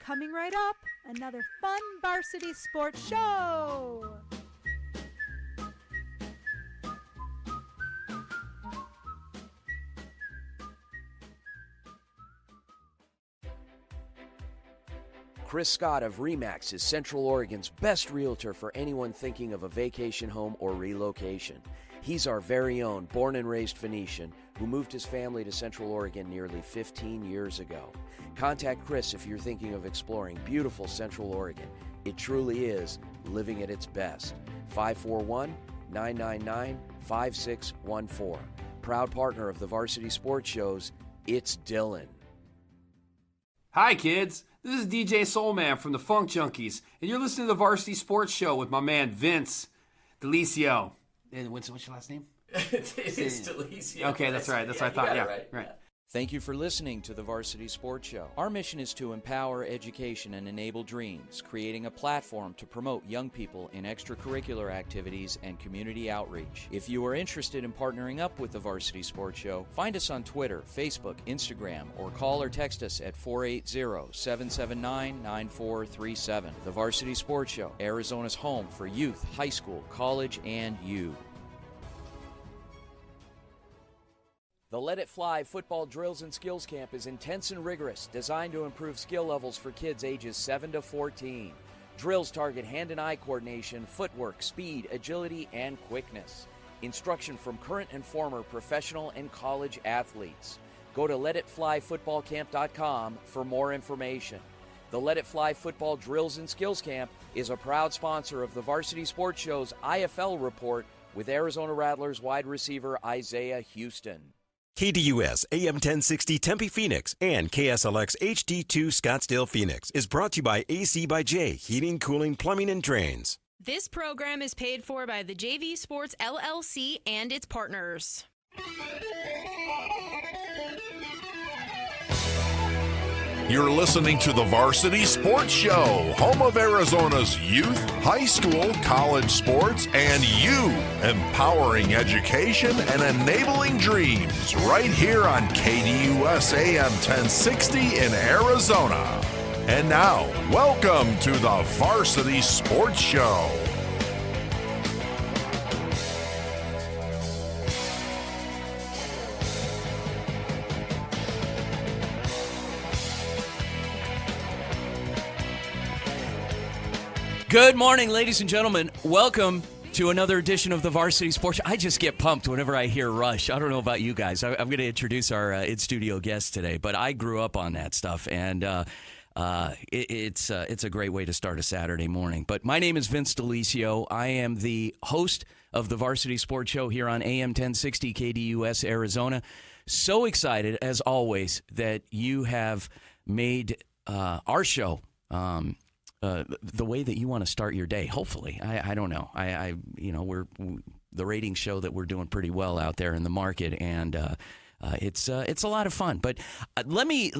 Coming right up, another fun Varsity Sports Show. Chris Scott of RE/MAX is Central Oregon's best realtor for anyone thinking of a vacation home or relocation. He's our very own born and raised Phoenician who moved his family to Central Oregon nearly 15 years ago. Contact Chris if you're thinking of exploring beautiful Central Oregon. It truly is living at its best. 541-999-5614. Proud partner of the Varsity Sports Shows, it's Dylan. Hi, kids. This is DJ Soulman from the Funk Junkies, and you're listening to the Varsity Sports Show with my man Vince Delicio. And what's your last name? It's Delicio. Okay, that's right. That's what I thought. Yeah, right. Thank you for listening to the Varsity Sports Show. Our mission is to empower education and enable dreams, creating a platform to promote young people in extracurricular activities and community outreach. If you are interested in partnering up with the Varsity Sports Show, find us on Twitter, Facebook, Instagram, or call or text us at 480-779-9437. The Varsity Sports Show, Arizona's home for youth, high school, college, and you. The Let It Fly Football Drills and Skills Camp is intense and rigorous, designed to improve skill levels for kids ages 7 to 14. Drills target hand and eye coordination, footwork, speed, agility, and quickness. Instruction from current and former professional and college athletes. Go to letitflyfootballcamp.com for more information. The Let It Fly Football Drills and Skills Camp is a proud sponsor of the Varsity Sports Show's IFL Report with Arizona Rattlers wide receiver Isaiah Houston. KDUS AM 1060 Tempe Phoenix and KSLX HD2 Scottsdale Phoenix is brought to you by AC by J, Heating, Cooling, Plumbing, and Drains. This program is paid for by the JV Sports LLC and its partners. You're listening to the Varsity Sports Show, home of Arizona's youth, high school, college sports, and you, empowering education and enabling dreams, right here on KDUS AM 1060 in Arizona. And now, welcome to the Varsity Sports Show. Good morning, ladies and gentlemen. Welcome to another edition of the Varsity Sports Show. I just get pumped whenever I hear Rush. I don't know about you guys. I'm going to introduce our in-studio guest today, but I grew up on that stuff, and it's a great way to start a Saturday morning. But my name is Vince Delicio. I am the host of the Varsity Sports Show here on AM 1060 KDUS Arizona. So excited, as always, that you have made our show the way that you want to start your day. Hopefully, I don't know. We're the ratings show that we're doing pretty well out there in the market, and it's a lot of fun. But let me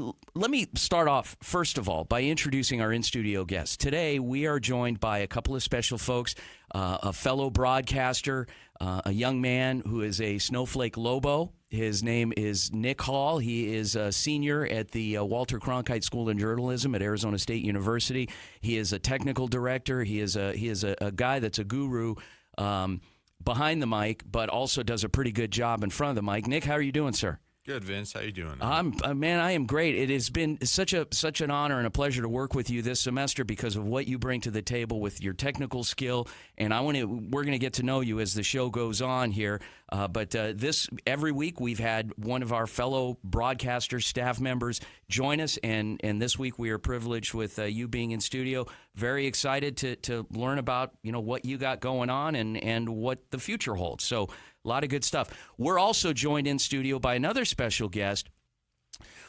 start off first of all by introducing our in-studio guests. Today we are joined by a couple of special folks, a fellow broadcaster, a young man who is a Snowflake Lobo. His name is Nick Hall. He is a senior at the Walter Cronkite School of Journalism at Arizona State University. He is a technical director. He is a guy that's a guru behind the mic, but also does a pretty good job in front of the mic. Nick, how are you doing, sir? Good, Vince. How you doing? Man, I am great. It has been such an honor and a pleasure to work with you this semester because of what you bring to the table with your technical skill. And we're going to get to know you as the show goes on here. But every week we've had one of our fellow broadcasters, staff members, join us, and this week we are privileged with you being in studio. Very excited to learn about what you got going on and what the future holds. So a lot of good stuff. We're also joined in studio by another special guest.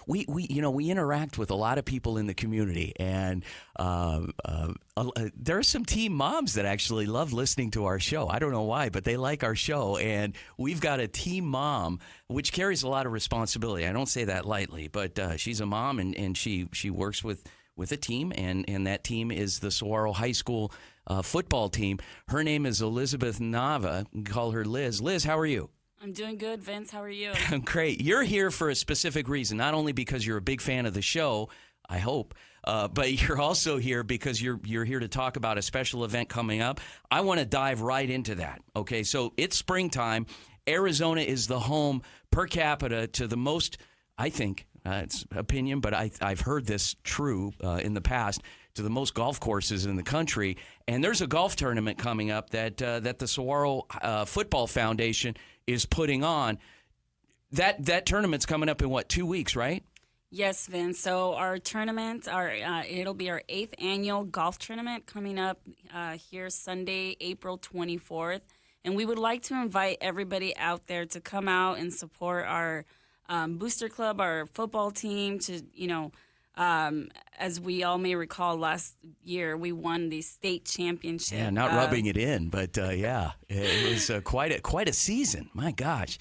We interact with a lot of people in the community, and there are some teen moms that actually love listening to our show. I don't know why, but they like our show, and we've got a teen mom, which carries a lot of responsibility. I don't say that lightly, but she's a mom, and she works with a team, and that team is the Saguaro High School football team. Her name is Elizabeth Nava. We call her Liz. Liz, how are you? I'm doing good, Vince. How are you? Great. You're here for a specific reason, not only because you're a big fan of the show, I hope. But you're also here because you're here to talk about a special event coming up. I want to dive right into that. Okay, so it's springtime. Arizona is the home per capita to the most, I think, it's opinion, but I've heard this true in the past, to the most golf courses in the country. And there's a golf tournament coming up that the Saguaro Football Foundation is putting on. That tournament's coming up in, 2 weeks, right? Yes, Vince. So our tournament, it'll be our 8th annual golf tournament coming up here Sunday, April 24th. And we would like to invite everybody out there to come out and support our booster club, our football team, to, as we all may recall, last year we won the state championship. Yeah, not rubbing it in, but yeah, it was quite a season. My gosh.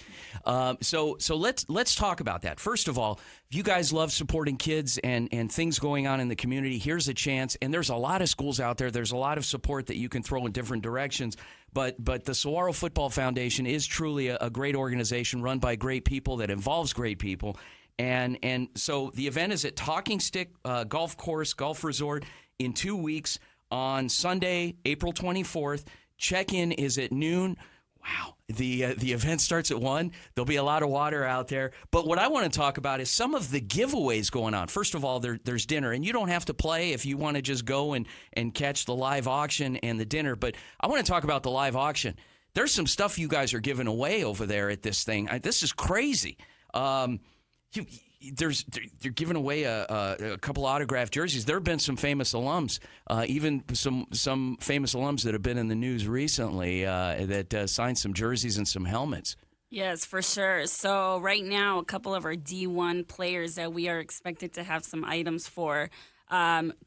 So let's talk about that. First of all, if you guys love supporting kids and things going on in the community, here's a chance. And there's a lot of schools out there. There's a lot of support that you can throw in different directions. But the Saguaro Football Foundation is truly a great organization run by great people that involves great people. And so the event is at Talking Stick Golf Course, Golf Resort in 2 weeks on Sunday, April 24th. Check-in is at noon. Wow. The event starts at 1. There'll be a lot of water out there. But what I want to talk about is some of the giveaways going on. First of all, there's dinner. And you don't have to play if you want to just go and catch the live auction and the dinner. But I want to talk about the live auction. There's some stuff you guys are giving away over there at this thing. This is crazy. They're giving away a couple autographed jerseys. There have been some famous alums, even some famous alums that have been in the news recently that signed some jerseys and some helmets. Yes, for sure. So right now, a couple of our D1 players that we are expected to have some items for.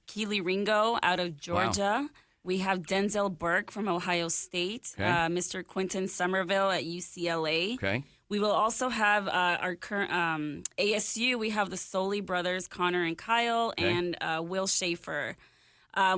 Keely Ringo out of Georgia. Wow. We have Denzel Burke from Ohio State. Okay. Mr. Quentin Somerville at UCLA. Okay. We will also have our current ASU. We have the Soley brothers, Connor and Kyle, okay, and Will Schaefer.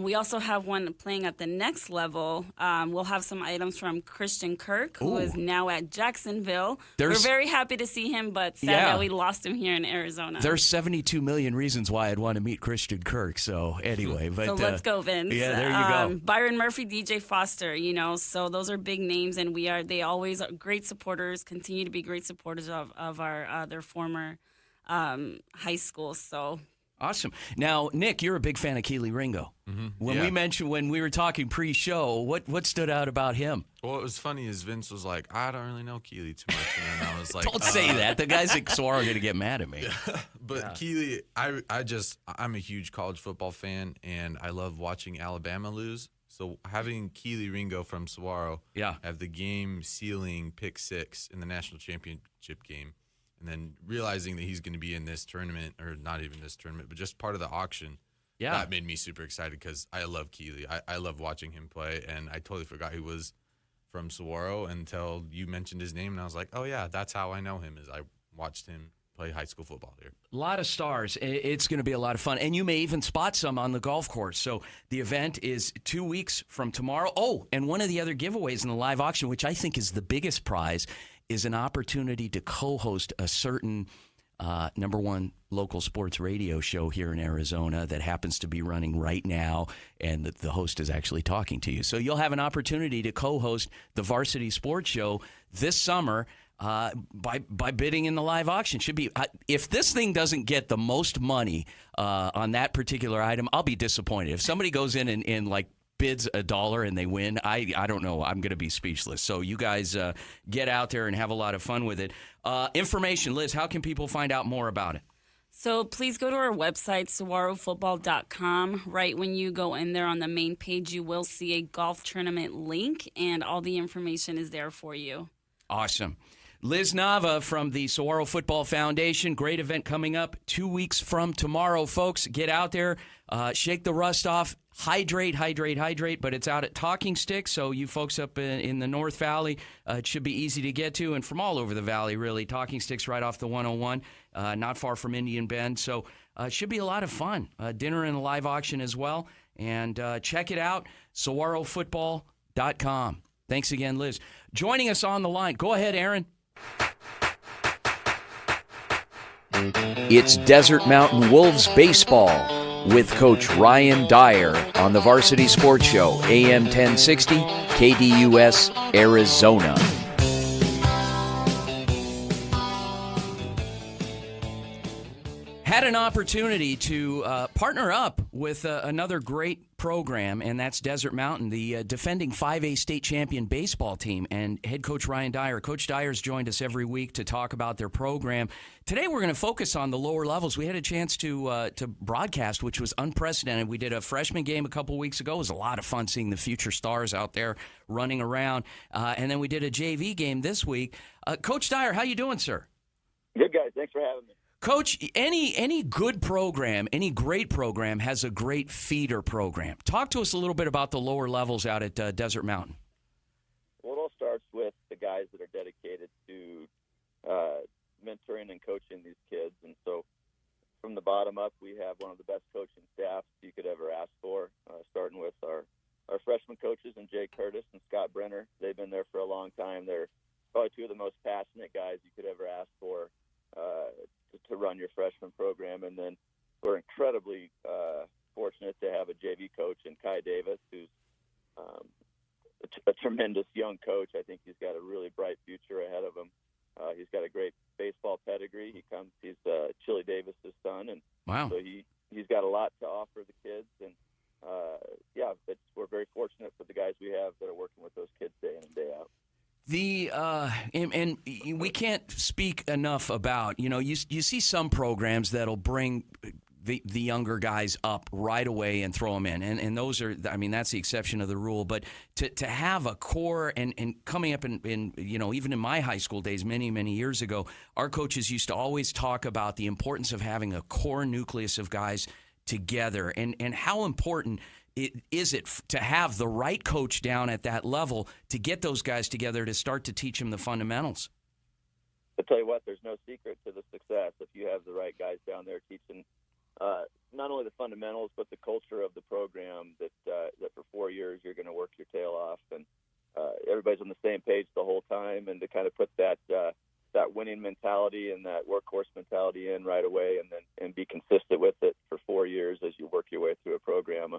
We also have one playing at the next level. We'll have some items from Christian Kirk, who is now at Jacksonville. We're very happy to see him, but sad that we lost him here in Arizona. There's 72 million reasons why I'd want to meet Christian Kirk. So anyway, but so let's go, Vince. Yeah, there you go. Byron Murphy, DJ Foster. So those are big names, and they always are great supporters. Continue to be great supporters of our their former high schools. So. Awesome. Now, Nick, you're a big fan of Keely Ringo. Mm-hmm. When we were talking pre-show, what stood out about him? Well, what was funny is Vince was like, I don't really know Keely too much. And then I was like, don't say that. The guys at Saguaro are going to get mad at me. But Keely, I'm a huge college football fan, and I love watching Alabama lose. So having Keely Ringo from Saguaro have the game sealing pick 6 in the national championship game, and then realizing that he's going to be in this tournament, or not even this tournament, but just part of the auction, that made me super excited because I love Keely. I love watching him play, and I totally forgot he was from Saguaro until you mentioned his name, and I was like, oh, yeah, that's how I know him, is I watched him play high school football here. A lot of stars. It's going to be a lot of fun, and you may even spot some on the golf course. So the event is 2 weeks from tomorrow. Oh, and one of the other giveaways in the live auction, which I think is the biggest prize, is an opportunity to co-host a certain number one local sports radio show here in Arizona that happens to be running right now, and the host is actually talking to you. So you'll have an opportunity to co-host the Varsity Sports Show this summer by bidding in the live auction. Should be if this thing doesn't get the most money on that particular item, I'll be disappointed. If somebody goes in and like bids $1 and they win, I don't know. I'm going to be speechless. So you guys get out there and have a lot of fun with it. Information, Liz, how can people find out more about it? So please go to our website, saguarofootball.com. Right when you go in there on the main page, you will see a golf tournament link, and all the information is there for you. Awesome. Liz Nava from the Saguaro Football Foundation. Great event coming up 2 weeks from tomorrow, folks. Get out there, shake the rust off, hydrate, but it's out at Talking Stick, so you folks up in the North Valley, it should be easy to get to, and from all over the valley, really. Talking Stick's right off the 101, not far from Indian Bend, so it should be a lot of fun. Dinner and a live auction as well, and check it out, saguarofootball.com. Thanks again, Liz. Joining us on the line, go ahead, Aaron. It's Desert Mountain Wolves baseball with Coach Ryan Dyer on the Varsity Sports Show, AM 1060, KDUS, Arizona. Had an opportunity to partner up with another great program, and that's Desert Mountain, the defending 5A state champion baseball team, and head coach Ryan Dyer. Coach Dyer's joined us every week to talk about their program. Today we're going to focus on the lower levels. We had a chance to broadcast, which was unprecedented. We did a freshman game a couple weeks ago. It was a lot of fun seeing the future stars out there running around. And then we did a JV game this week. Coach Dyer, how you doing, sir? Good, guys. Thanks for having me. Coach, any good program, any great program has a great feeder program. Talk to us a little bit about the lower levels out at Desert Mountain. Well, it all starts with the guys that are dedicated to mentoring and coaching these kids. And so from the bottom up, we have one of the best coaching staffs you could ever ask for, starting with our freshman coaches and Jay Curtis and Scott Brenner. They've been there for a long time. They're probably two of the most passionate guys you could ever ask for to run your freshman program. And then we're incredibly fortunate to have a JV coach in Kai Davis, who's a tremendous young coach. I think he's got a really bright future ahead of him. He's got a great baseball pedigree. He's Chili Davis's son, and wow. So he's got a lot to offer the kids. And we're very fortunate for the guys we have that are working with those kids day in and day out. And we can't speak enough about, you see some programs that'll bring the younger guys up right away and throw them in. And those are, that's the exception of the rule. But to have a core and coming up in even in my high school days, many, many years ago, our coaches used to always talk about the importance of having a core nucleus of guys together and how important is it to have the right coach down at that level to get those guys together to start to teach them the fundamentals? I'll tell you what, there's no secret to the success if you have the right guys down there teaching not only the fundamentals but the culture of the program that for 4 years you're going to work your tail off and everybody's on the same page the whole time, and to kind of put that winning mentality and that workhorse mentality in right away and be consistent with it for 4 years as you work your way through a program.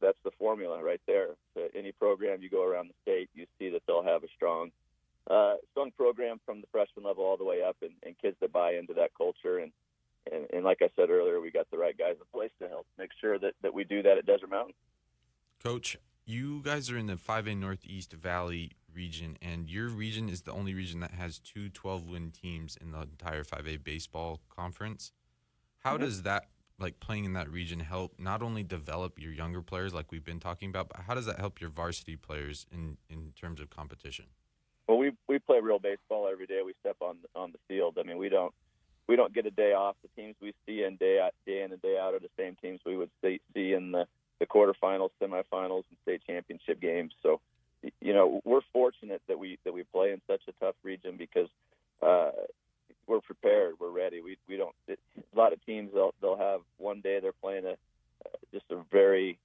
That's the formula right there. To any program you go around the state, you see that they'll have a strong program from the freshman level all the way up, and kids that buy into that culture. And like I said earlier, we got the right guys in place to help make sure that we do that at Desert Mountain. Coach, you guys are in the 5A Northeast Valley region, and your region is the only region that has two 12-win teams in the entire 5A baseball conference. How does that, playing in that region, help not only develop your younger players like we've been talking about, but how does that help your varsity players in terms of competition? Well, we play real baseball every day. We step on the field. We don't get a day off. The teams we see day in and day out are the same teams we would see in the quarterfinals, semifinals, and state championship games. So, we're fortunate that we play in such a tough region because we're prepared. We're ready. We don't. A lot of teams they'll have one day they're playing just a very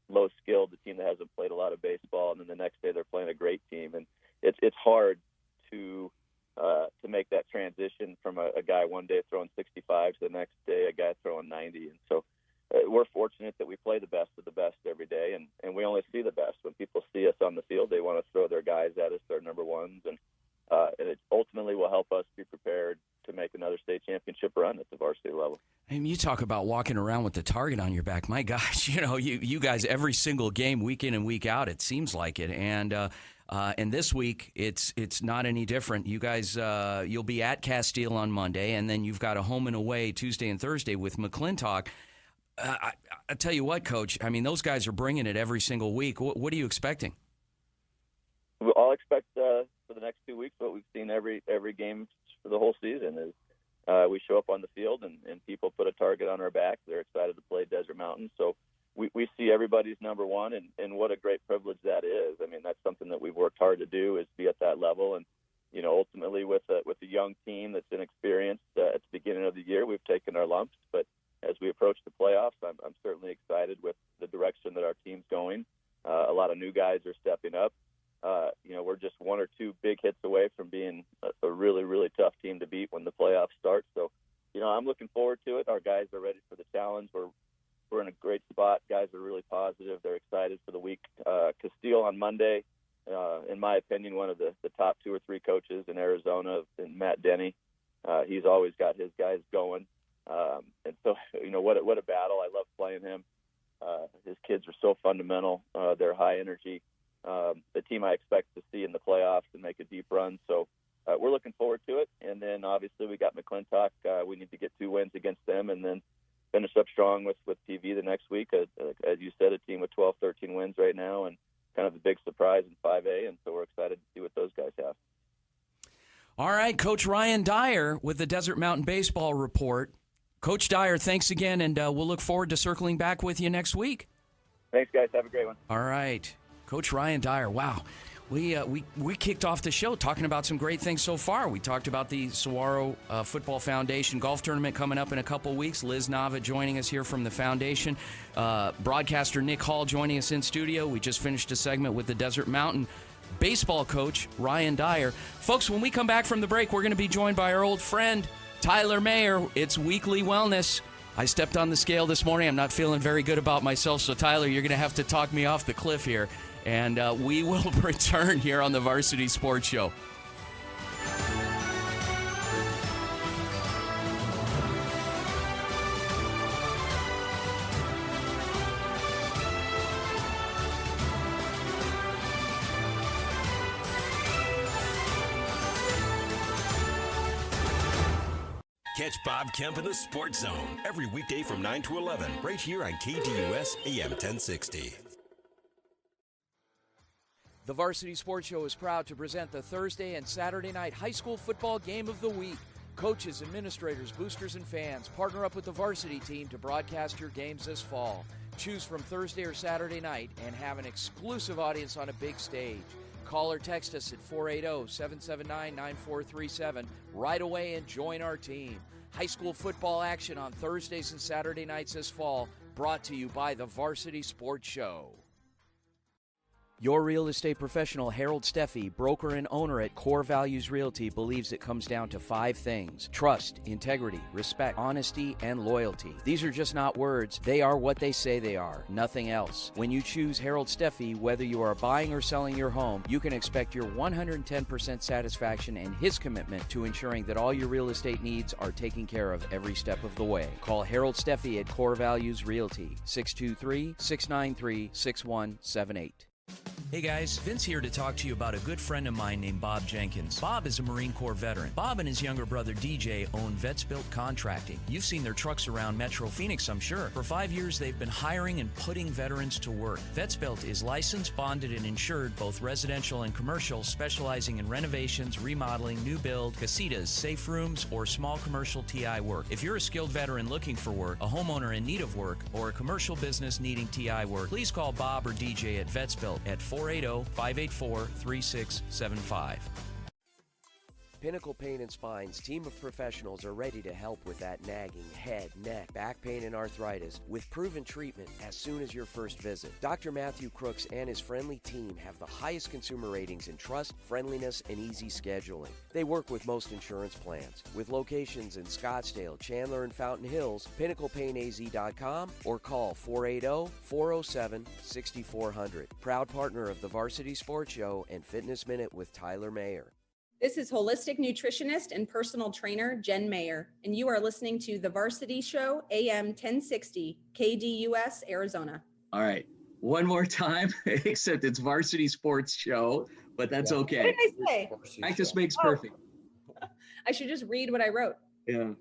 low skilled team that hasn't played a lot of baseball, and then the next day they're playing a great team, and it's hard to make that transition from a guy one day throwing 65 to the next day a guy throwing 90. And so we're fortunate that we play the best of the best every day, and we only see the best. When people see us on the field, they want to throw their guys at us, their number ones, and it ultimately will help us be prepared to make another state championship run at the varsity level. And you talk about walking around with the target on your back. My gosh, you guys every single game, week in and week out, it seems like it. And this week, it's not any different. You guys, you'll be at Castile on Monday, and then you've got a home and away Tuesday and Thursday with McClintock. I tell you what, Coach, those guys are bringing it every single week. What are you expecting? We'll all expect for the next 2 weeks what we've seen every game for the whole season is we show up on the field and people put a target on our back. They're excited to play Desert Mountain. So we see everybody's number one, and what a great privilege that is. That's something that we've worked hard to do, is be at that level. And, ultimately with a young team that's inexperienced at the beginning of the year, we've taken our lumps. But as we approach the playoffs, I'm certainly excited with the direction that our team's going. A lot of new guys are stepping up. We're just one or two big hits away from being a really, really tough team to beat when the playoffs start. So, I'm looking forward to it. Our guys are ready of the top 2 or 3 coaches in Arizona, and Matt Denny. He's always got his guys going. And so, what a battle. I love playing him. His kids are so fundamental. They're high energy. The team I expect to see in the playoffs and make a deep run. So we're looking forward to it. And then obviously we got McClintock. We need to get 2 wins against them and then finish up strong with TV the next week. As you said, a team with 12, 13 wins right now and kind of a big surprise in 5A. And so we're excited to see what those guys have. All right, Coach Ryan Dyer with the Desert Mountain Baseball Report. Coach Dyer, thanks again, and we'll look forward to circling back with you next week. Thanks, guys. Have a great one. All right. Coach Ryan Dyer, wow. We kicked off the show talking about some great things so far. We talked about the Saguaro Football Foundation golf tournament coming up in a couple weeks. Liz Nava joining us here from the foundation. Broadcaster Nick Hall joining us in studio. We just finished a segment with the Desert Mountain baseball coach, Ryan Dyer. Folks, when we come back from the break, we're going to be joined by our old friend, Tyler Mayer. It's Weekly Wellness. I stepped on the scale this morning. I'm not feeling very good about myself, so Tyler, you're going to have to talk me off the cliff here. And we will return here on the Varsity Sports Show. Catch Bob Kemp in the Sports Zone every weekday from 9 to 11 right here on KDUS AM 1060. The Varsity Sports Show is proud to present the Thursday and Saturday night high school football game of the week. Coaches, administrators, boosters, and fans partner up with the varsity team to broadcast your games this fall. Choose from Thursday or Saturday night and have an exclusive audience on a big stage. Call or text us at 480-779-9437 right away and join our team. High school football action on Thursdays and Saturday nights this fall, brought to you by the Varsity Sports Show. Your real estate professional, Harold Steffi, broker and owner at Core Values Realty, believes it comes down to 5 things: trust, integrity, respect, honesty, and loyalty. These are just not words. They are what they say they are, nothing else. When you choose Harold Steffi, whether you are buying or selling your home, you can expect your 110% satisfaction and his commitment to ensuring that all your real estate needs are taken care of every step of the way. Call Harold Steffi at Core Values Realty, 623-693-6178. Hey guys, Vince here to talk to you about a good friend of mine named Bob Jenkins. Bob is a Marine Corps veteran. Bob and his younger brother DJ own Vets Built Contracting. You've seen their trucks around Metro Phoenix, I'm sure. For 5 years, they've been hiring and putting veterans to work. Vets Built is licensed, bonded, and insured, both residential and commercial, specializing in renovations, remodeling, new build, casitas, safe rooms, or small commercial TI work. If you're a skilled veteran looking for work, a homeowner in need of work, or a commercial business needing TI work, please call Bob or DJ at Vets Built at 480-584-3675. Pinnacle Pain and Spine's team of professionals are ready to help with that nagging head, neck, back pain, and arthritis with proven treatment as soon as your first visit. Dr. Matthew Crooks and his friendly team have the highest consumer ratings in trust, friendliness, and easy scheduling. They work with most insurance plans. With locations in Scottsdale, Chandler, and Fountain Hills, PinnaclePainAZ.com or call 480-407-6400. Proud partner of the Varsity Sports Show and Fitness Minute with Tyler Mayer. This is holistic nutritionist and personal trainer Jen Mayer, and you are listening to The Varsity Show, AM 1060, KDUS, Arizona. All right, one more time, except it's Varsity Sports Show, but that's okay. What did I say? Practice makes perfect. I should just read what I wrote. Yeah.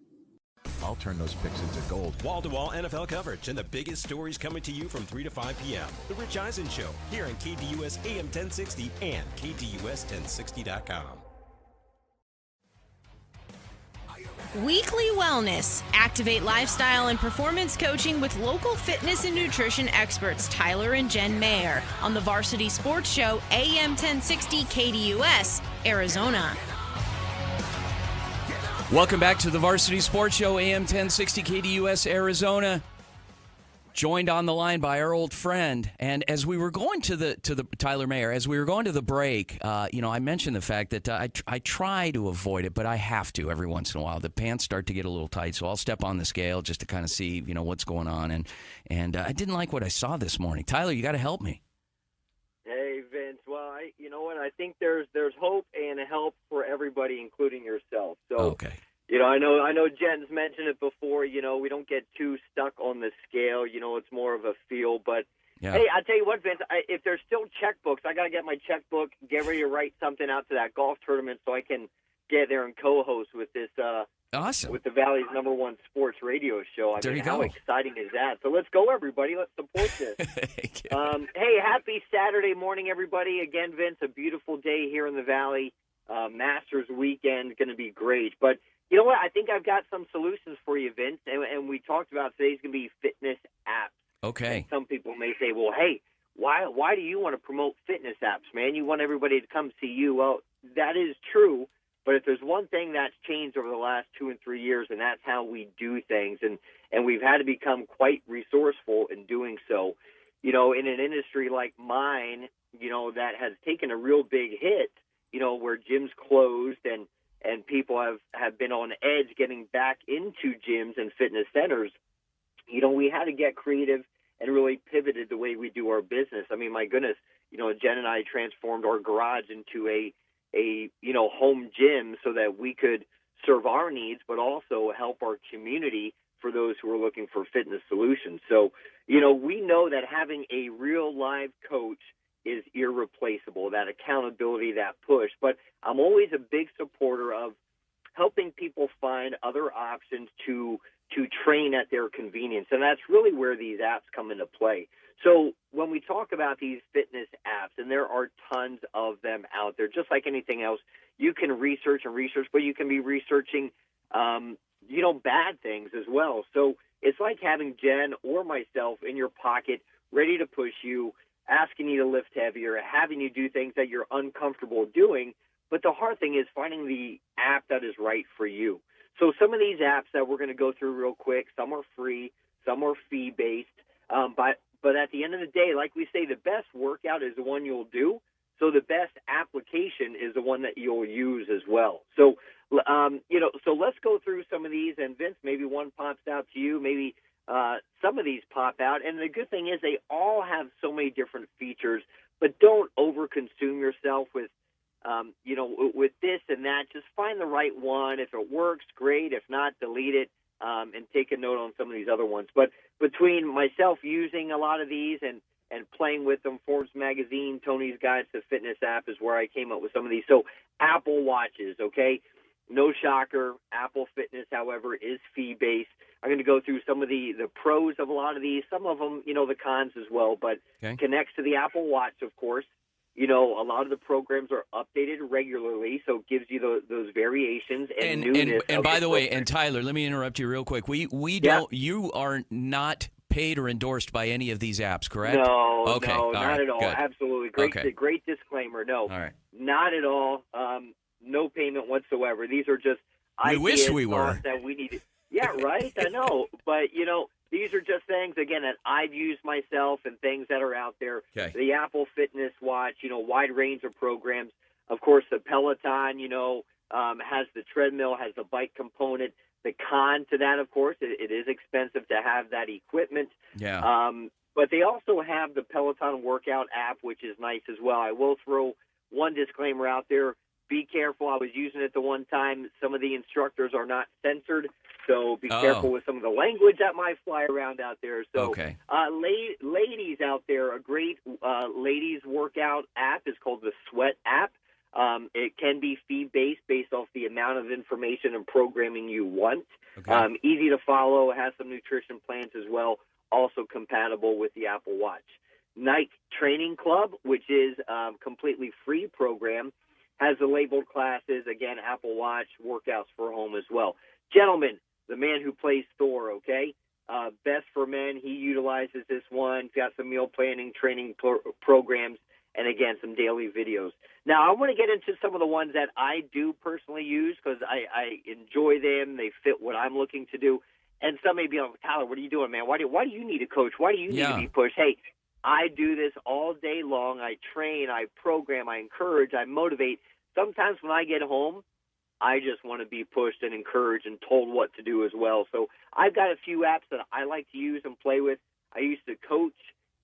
I'll turn those picks into gold. Wall-to-wall NFL coverage and the biggest stories coming to you from 3 to 5 p.m. The Rich Eisen Show, here on KDUS AM 1060 and KDUS1060.com. Weekly Wellness. Activate lifestyle and performance coaching with local fitness and nutrition experts Tyler and Jen Mayer on the Varsity Sports Show, AM 1060 KDUS, Arizona. Welcome back to the Varsity Sports Show, AM 1060 KDUS, Arizona. Joined on the line by our old friend, and as we were going to the Tyler Mayer, as we were going to the break, I mentioned the fact that I try to avoid it, but I have to every once in a while. The pants start to get a little tight, so I'll step on the scale just to kind of see what's going on, and I didn't like what I saw this morning. Tyler, you got to help me. Hey Vince, well, I think there's hope and help for everybody, including yourself. So, okay. I know Jen's mentioned it before. We don't get too stuck on the scale. It's more of a feel. But hey, I tell you what, Vince, if there's still checkbooks, I got to get my checkbook, get ready to write something out to that golf tournament so I can get there and co-host with this. Awesome. With the Valley's #1 sports radio show. There you how go. exciting is that? So let's go, everybody. Let's support this. Hey, happy Saturday morning, everybody. Again, Vince, a beautiful day here in the Valley. Masters weekend, going to be great. But you know what? I think I've got some solutions for you, Vince. And we talked about today's going to be fitness apps. Okay. And some people may say, well, hey, why do you want to promote fitness apps, man? You want everybody to come see you. Well, that is true. But if there's one thing that's changed over the last 2 and 3 years, and that's how we do things, and we've had to become quite resourceful in doing so. In an industry like mine, that has taken a real big hit, where gyms closed and people have been on edge getting back into gyms and fitness centers, we had to get creative and really pivoted the way we do our business. I mean, my goodness, Jen and I transformed our garage into a home gym so that we could serve our needs, but also help our community for those who are looking for fitness solutions. So, we know that having a real live coach is irreplaceable, that accountability, that push. But I'm always a big supporter of helping people find other options to train at their convenience. And that's really where these apps come into play. So when we talk about these fitness apps, and there are tons of them out there, just like anything else, you can research, but you can be researching, bad things as well. So it's like having Jen or myself in your pocket, ready to push you, asking you to lift heavier, having you do things that you're uncomfortable doing. But the hard thing is finding the app that is right for you. So some of these apps that we're going to go through real quick, some are free, some are fee-based, but at the end of the day, like we say, the best workout is the one you'll do. So the best application is the one that you'll use as well. So, so let's go through some of these. And Vince, maybe one pops out to you. Maybe some of these pop out. And the good thing is they all have so many different features. But don't overconsume yourself with, with this and that. Just find the right one. If it works, great. If not, delete it. And take a note on some of these other ones. But between myself using a lot of these and playing with them, Forbes Magazine, Tony's Guides to Fitness app is where I came up with some of these. So Apple Watches, okay? No shocker. Apple Fitness, however, is fee-based. I'm going to go through some of the pros of a lot of these, some of them, the cons as well, but connects to the Apple Watch, of course. A lot of the programs are updated regularly, so it gives you those variations and newness. And by the way, and Tyler, let me interrupt you real quick. We don't. You are not paid or endorsed by any of these apps, correct? No, okay. no, all not right. at all. Good. Absolutely, great disclaimer. No, all right. Not at all. No payment whatsoever. These are just we wish we were that we need. Yeah, right. I know, but these are just things, again, that I've used myself and things that are out there. Okay. The Apple Fitness Watch, wide range of programs. Of course, the Peloton, has the treadmill, has the bike component. The con to that, of course, it is expensive to have that equipment. Yeah. But they also have the Peloton workout app, which is nice as well. I will throw one disclaimer out there. Be careful. I was using it the one time. Some of the instructors are not censored, so be careful with some of the language that might fly around out there. So, ladies out there, a great ladies workout app is called the Sweat app. It can be fee-based based off the amount of information and programming you want. Okay. Easy to follow, has some nutrition plans as well, also compatible with the Apple Watch. Nike Training Club, which is a completely free program, has the labeled classes, again, Apple Watch, workouts for home as well. Gentlemen, the man who plays Thor, okay? Best for Men, he utilizes this one. Got some meal planning, training programs, and again, some daily videos. Now, I want to get into some of the ones that I do personally use because I enjoy them. They fit what I'm looking to do. And some may be like, Tyler, what are you doing, man? Why do you need a coach? Why do you need to be pushed? Hey, I do this all day long. I train, I program, I encourage, I motivate. Sometimes when I get home, I just want to be pushed and encouraged and told what to do as well. So I've got a few apps that I like to use and play with. I used to coach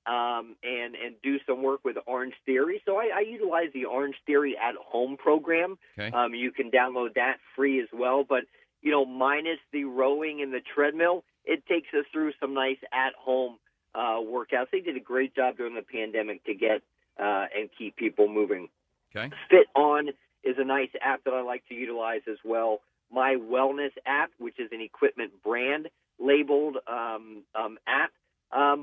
and do some work with Orange Theory. So I utilize the Orange Theory at Home program. Okay. You can download that free as well. But, minus the rowing and the treadmill, it takes us through some nice at-home workouts. They did a great job during the pandemic to get and keep people moving. Okay. Fit On is a nice app that I like to utilize as well. My Wellness app, which is an equipment brand labeled app.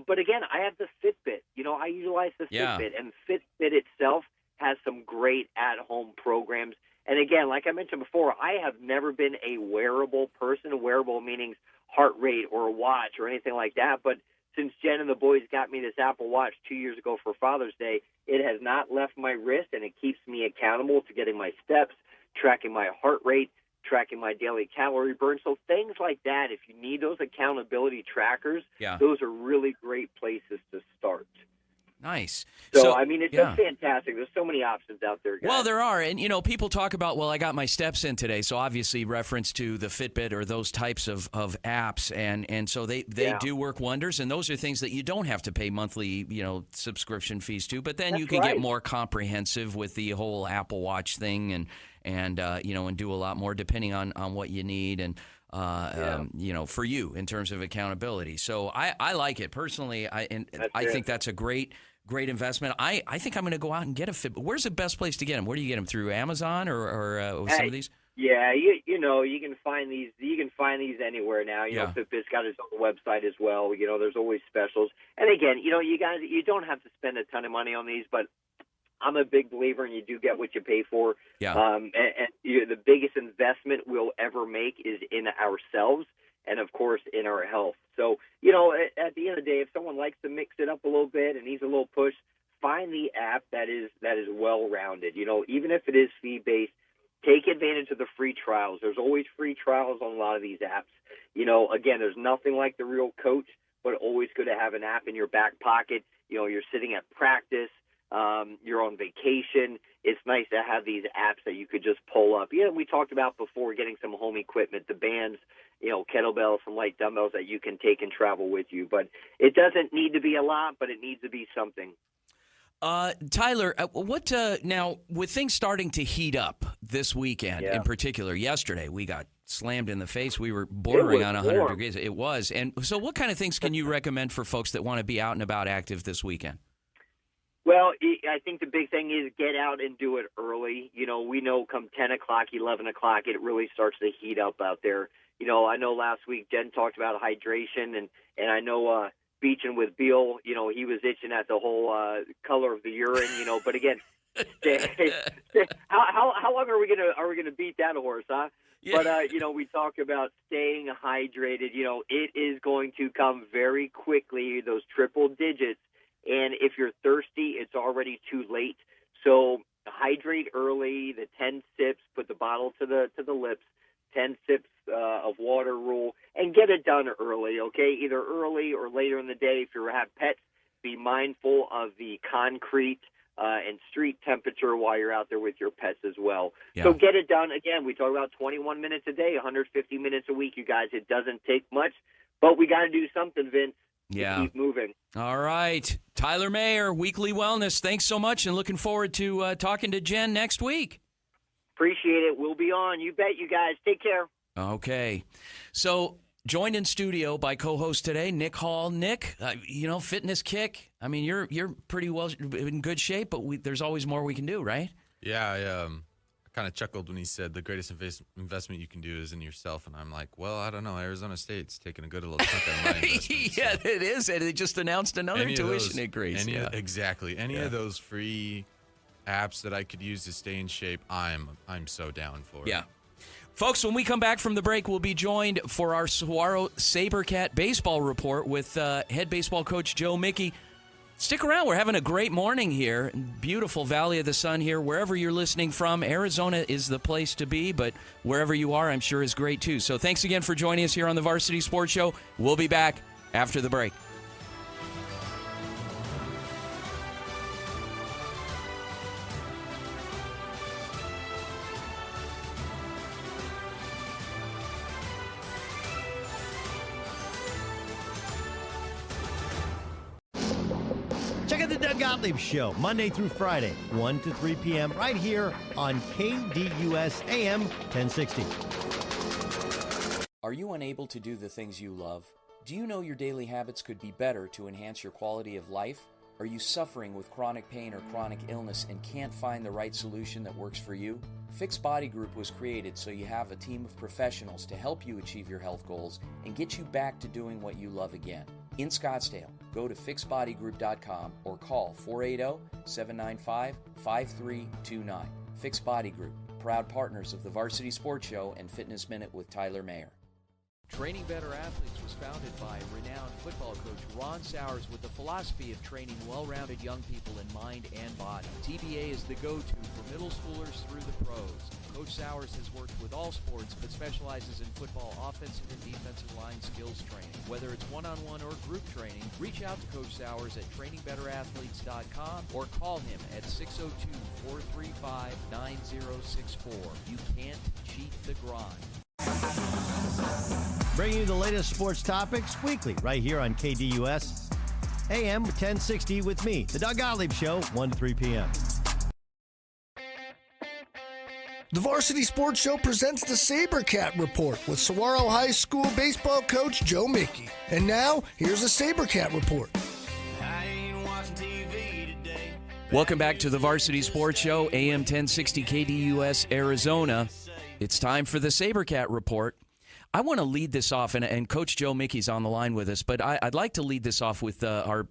But again, I have the Fitbit. I utilize the Fitbit, and Fitbit itself has some great at-home programs. And again, like I mentioned before, I have never been a wearable person. Wearable meaning heart rate or a watch or anything like that. But since Jen and the boys got me this Apple Watch 2 years ago for Father's Day, it has not left my wrist, and it keeps me accountable to getting my steps, tracking my heart rate, tracking my daily calorie burn. So things like that, if you need those accountability trackers, those are really great places to start. Nice. So I mean, it's just fantastic. There's so many options out there, guys. Well, there are. And, people talk about, I got my steps in today. So obviously reference to the Fitbit or those types of apps. And so they do work wonders. And those are things that you don't have to pay monthly, subscription fees to. But then you can get more comprehensive with the whole Apple Watch thing and do a lot more depending on what you need and, for you in terms of accountability. So I like it personally. I think that's a great investment. I think I'm going to go out and get a Fitbit. Where's the best place to get them? Where do you get them, through Amazon or some of these? Yeah, you can find these. You can find these anywhere now. Fitbit's got its own website as well. There's always specials. And again, you guys, you don't have to spend a ton of money on these, but I'm a big believer, and you do get what you pay for. Yeah. The biggest investment we'll ever make is in ourselves, and of course in our health. So, at the end of the day, if someone likes to mix it up a little bit and needs a little push, find the app that is well-rounded. Even if it is fee-based, take advantage of the free trials. There's always free trials on a lot of these apps. Again, there's nothing like the real coach, but always good to have an app in your back pocket. You're sitting at practice. You're on vacation. It's nice to have these apps that you could just pull up. We talked about before getting some home equipment, the bands, kettlebells, some light dumbbells that you can take and travel with you. But it doesn't need to be a lot, but it needs to be something. Tyler, what now with things starting to heat up this weekend in particular? Yesterday we got slammed in the face. We were bordering on 100 degrees. It was. And so what kind of things can you recommend for folks that want to be out and about active this weekend? Well, I think the big thing is get out and do it early. We know come 10 o'clock, 11 o'clock, it really starts to heat up out there. I know last week Jen talked about hydration, and I know beaching with Beal, he was itching at the whole color of the urine, but again, how long are we gonna beat that horse, huh? Yeah. But, we talk about staying hydrated. It is going to come very quickly, those triple digits. And if you're thirsty, it's already too late. So hydrate early, the 10 sips, put the bottle to the lips, 10 sips of water rule, and get it done early, okay? Either early or later in the day. If you have pets, be mindful of the concrete and street temperature while you're out there with your pets as well. Yeah. So get it done. Again, we talk about 21 minutes a day, 150 minutes a week, you guys. It doesn't take much, but we got to do something, Vince. Yeah. Keep moving. All right. Tyler Mayer, Weekly Wellness. Thanks so much, and looking forward to talking to Jen next week. Appreciate it. We'll be on. You bet, you guys. Take care. Okay. So joined in studio by co-host today, Nick Hall. Nick, Fitness Kick. I mean, you're pretty well in good shape, but there's always more we can do, right? Yeah, I kind of chuckled when he said the greatest investment you can do is in yourself, and I'm like, well, I don't know. Arizona State's taking a good little chunk of my investment. Yeah, so. It is, and they just announced another tuition increase. Exactly. Any of those free apps that I could use to stay in shape, I'm so down for. Yeah. Folks, when we come back from the break, we'll be joined for our Saguaro SaberCat baseball report with head baseball coach Joe Mickey. Stick around. We're having a great morning here. Beautiful Valley of the Sun here. Wherever you're listening from, Arizona is the place to be, but wherever you are, I'm sure is great too. So thanks again for joining us here on the Varsity Sports Show. We'll be back after the break. at the Doug Gottlieb Show, Monday through Friday, 1 to 3 p.m., right here on KDUS AM 1060. Are you unable to do the things you love? Do you know your daily habits could be better to enhance your quality of life? Are you suffering with chronic pain or chronic illness and can't find the right solution that works for you? Fix Body Group was created so you have a team of professionals to help you achieve your health goals and get you back to doing what you love again. In Scottsdale, go to fixbodygroup.com or call 480-795-5329. Fix Body Group, proud partners of the Varsity Sports Show and Fitness Minute with Tyler Mayer. Training Better Athletes was founded by renowned football coach Ron Sowers with the philosophy of training well-rounded young people in mind and body. TBA is the go-to for middle schoolers through the pros. Coach Sowers has worked with all sports but specializes in football offensive and defensive line skills training. Whether it's one-on-one or group training, reach out to Coach Sowers at trainingbetterAthletes.com or call him at 602-435-9064. You can't cheat the grind. Bringing you the latest sports topics weekly right here on KDUS AM 1060 with me, the Doug Gottlieb Show, 1 to 3 p.m. The Varsity Sports Show presents the SaberCat Report with Saguaro High School baseball coach Joe Mickey. And now, here's the SaberCat Report. Welcome back to the Varsity Sports Show, AM 1060 KDUS, Arizona. It's time for the SaberCat Report. I want to lead this off, and Coach Joe Mickey's on the line with us, but I'd like to lead this off with our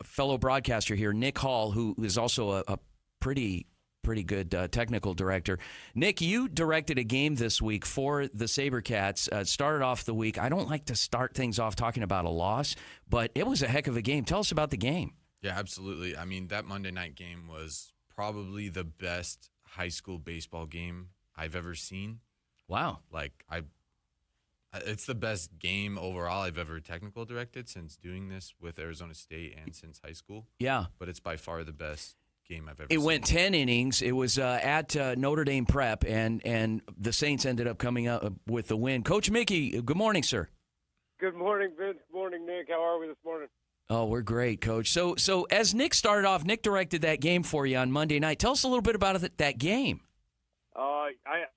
fellow broadcaster here, Nick Hall, who is also a pretty good technical director. Nick, you directed a game this week for the SaberCats. Started off the week. I don't like to start things off talking about a loss, but it was a heck of a game. Tell us about the game. Yeah, absolutely. I mean, that Monday night game was probably the best high school baseball game I've ever seen. Wow. It's the best game overall I've ever technical directed since doing this with Arizona State and since high school. Yeah. But it's by far the best game I've ever seen. It went 10 innings. It was at Notre Dame Prep, and the Saints ended up coming up with the win. Coach Mickey, good morning, sir. Good morning, Vince. Good morning, Nick. How are we this morning? Oh, we're great, Coach. So as Nick started off, Nick directed that game for you on Monday night. Tell us a little bit about that game.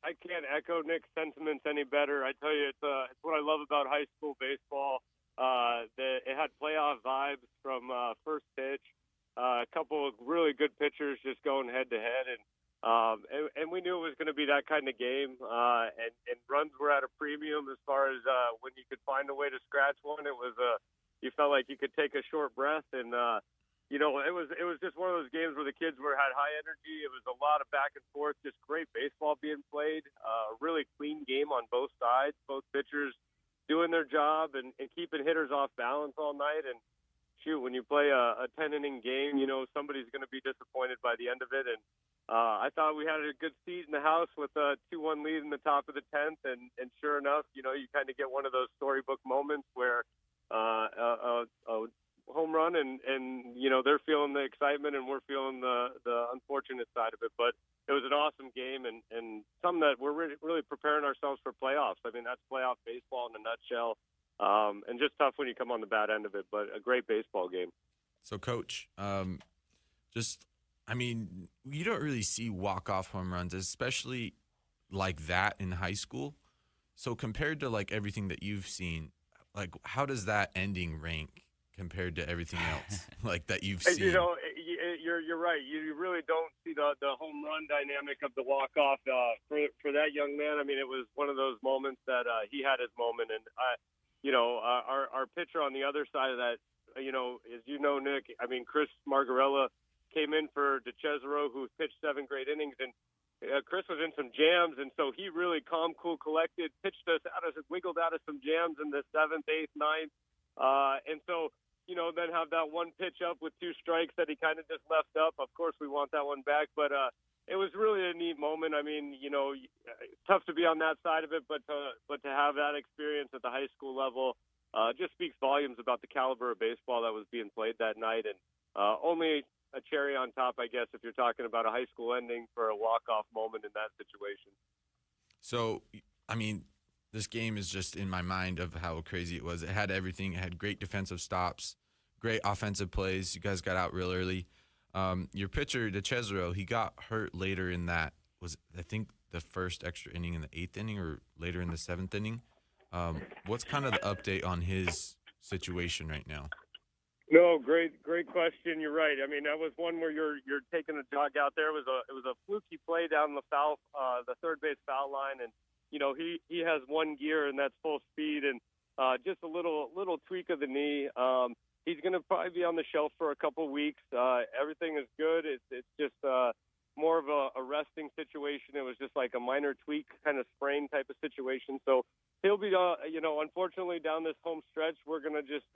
I can't echo Nick's sentiments any better. I tell you, it's what I love about high school baseball. It had playoff vibes from first pitch. A couple of really good pitchers just going head to head, and we knew it was going to be that kind of game. And runs were at a premium as far as when you could find a way to scratch one. It was you felt like you could take a short breath and. It was just one of those games where the kids had high energy. It was a lot of back and forth, just great baseball being played. A really clean game on both sides, both pitchers doing their job and keeping hitters off balance all night. And shoot, when you play a 10-inning game, somebody's going to be disappointed by the end of it. And I thought we had a good seat in the house with a 2-1 lead in the top of the 10th. And sure enough, you kind of get one of those storybook moments where a home run and they're feeling the excitement and we're feeling the unfortunate side of it. But it was an awesome game and something that we're really preparing ourselves for playoffs. I mean, that's playoff baseball in a nutshell, and just tough when you come on the bad end of it, but a great baseball game. So, Coach, you don't really see walk-off home runs, especially like that in high school. So compared to everything that you've seen, how does that ending rank compared to everything else that you've seen? You're right. You really don't see the home run dynamic of the walk-off for that young man. I mean, it was one of those moments that he had his moment. And, our pitcher on the other side of that, as you know, Nick, I mean, Chris Margarella came in for DeCesaro, who pitched 7 great innings. And Chris was in some jams, and so he really calm, cool, collected, wiggled out of some jams in the 7th, 8th, 9th. And so, then have that one pitch up with 2 strikes that he kind of just left up. Of course, we want that one back, but it was really a neat moment. I mean, tough to be on that side of it, but to have that experience at the high school level just speaks volumes about the caliber of baseball that was being played that night. And only a cherry on top, I guess, if you're talking about a high school ending for a walk-off moment in that situation. So, I mean, this game is just in my mind of how crazy it was. It had everything. It had great defensive stops, great offensive plays. You guys got out real early. Your pitcher, DeCesaro, he got hurt later in that. Was I think the first extra inning in the 8th inning or later in the 7th inning. What's kind of the update on his situation right now? No, great question. You're right. I mean, that was one where you're taking a jog out there. It was a fluky play down the third base foul line, and he has one gear and that's full speed, and just a little tweak of the knee. He's going to probably be on the shelf for a couple weeks. Everything is good. It's just more of a resting situation. It was just like a minor tweak, kind of sprain type of situation. So he'll be, unfortunately down this home stretch, we're going to just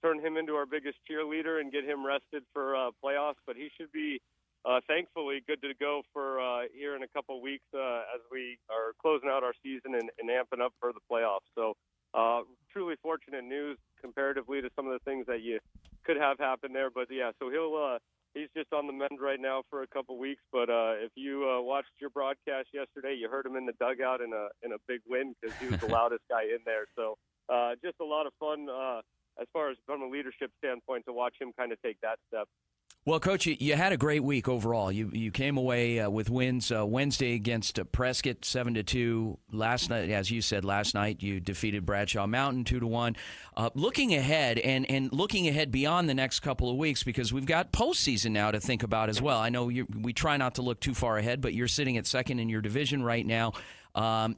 turn him into our biggest cheerleader and get him rested for playoffs. But he should be, thankfully, good to go for here in a couple weeks as we are closing out our season and amping up for the playoffs. So truly fortunate news comparatively to some of the things that you could have happened there. But yeah, so he's just on the mend right now for a couple weeks. But if you watched your broadcast yesterday, you heard him in the dugout in a big win because he was the loudest guy in there. So just a lot of fun as far as from a leadership standpoint to watch him kind of take that step. Well, Coach, you had a great week overall. You came away with wins Wednesday against Prescott 7-2. Last night, as you said, you defeated Bradshaw Mountain 2-1. Looking ahead and looking ahead beyond the next couple of weeks, because we've got postseason now to think about as well. I know we try not to look too far ahead, but you're sitting at second in your division right now.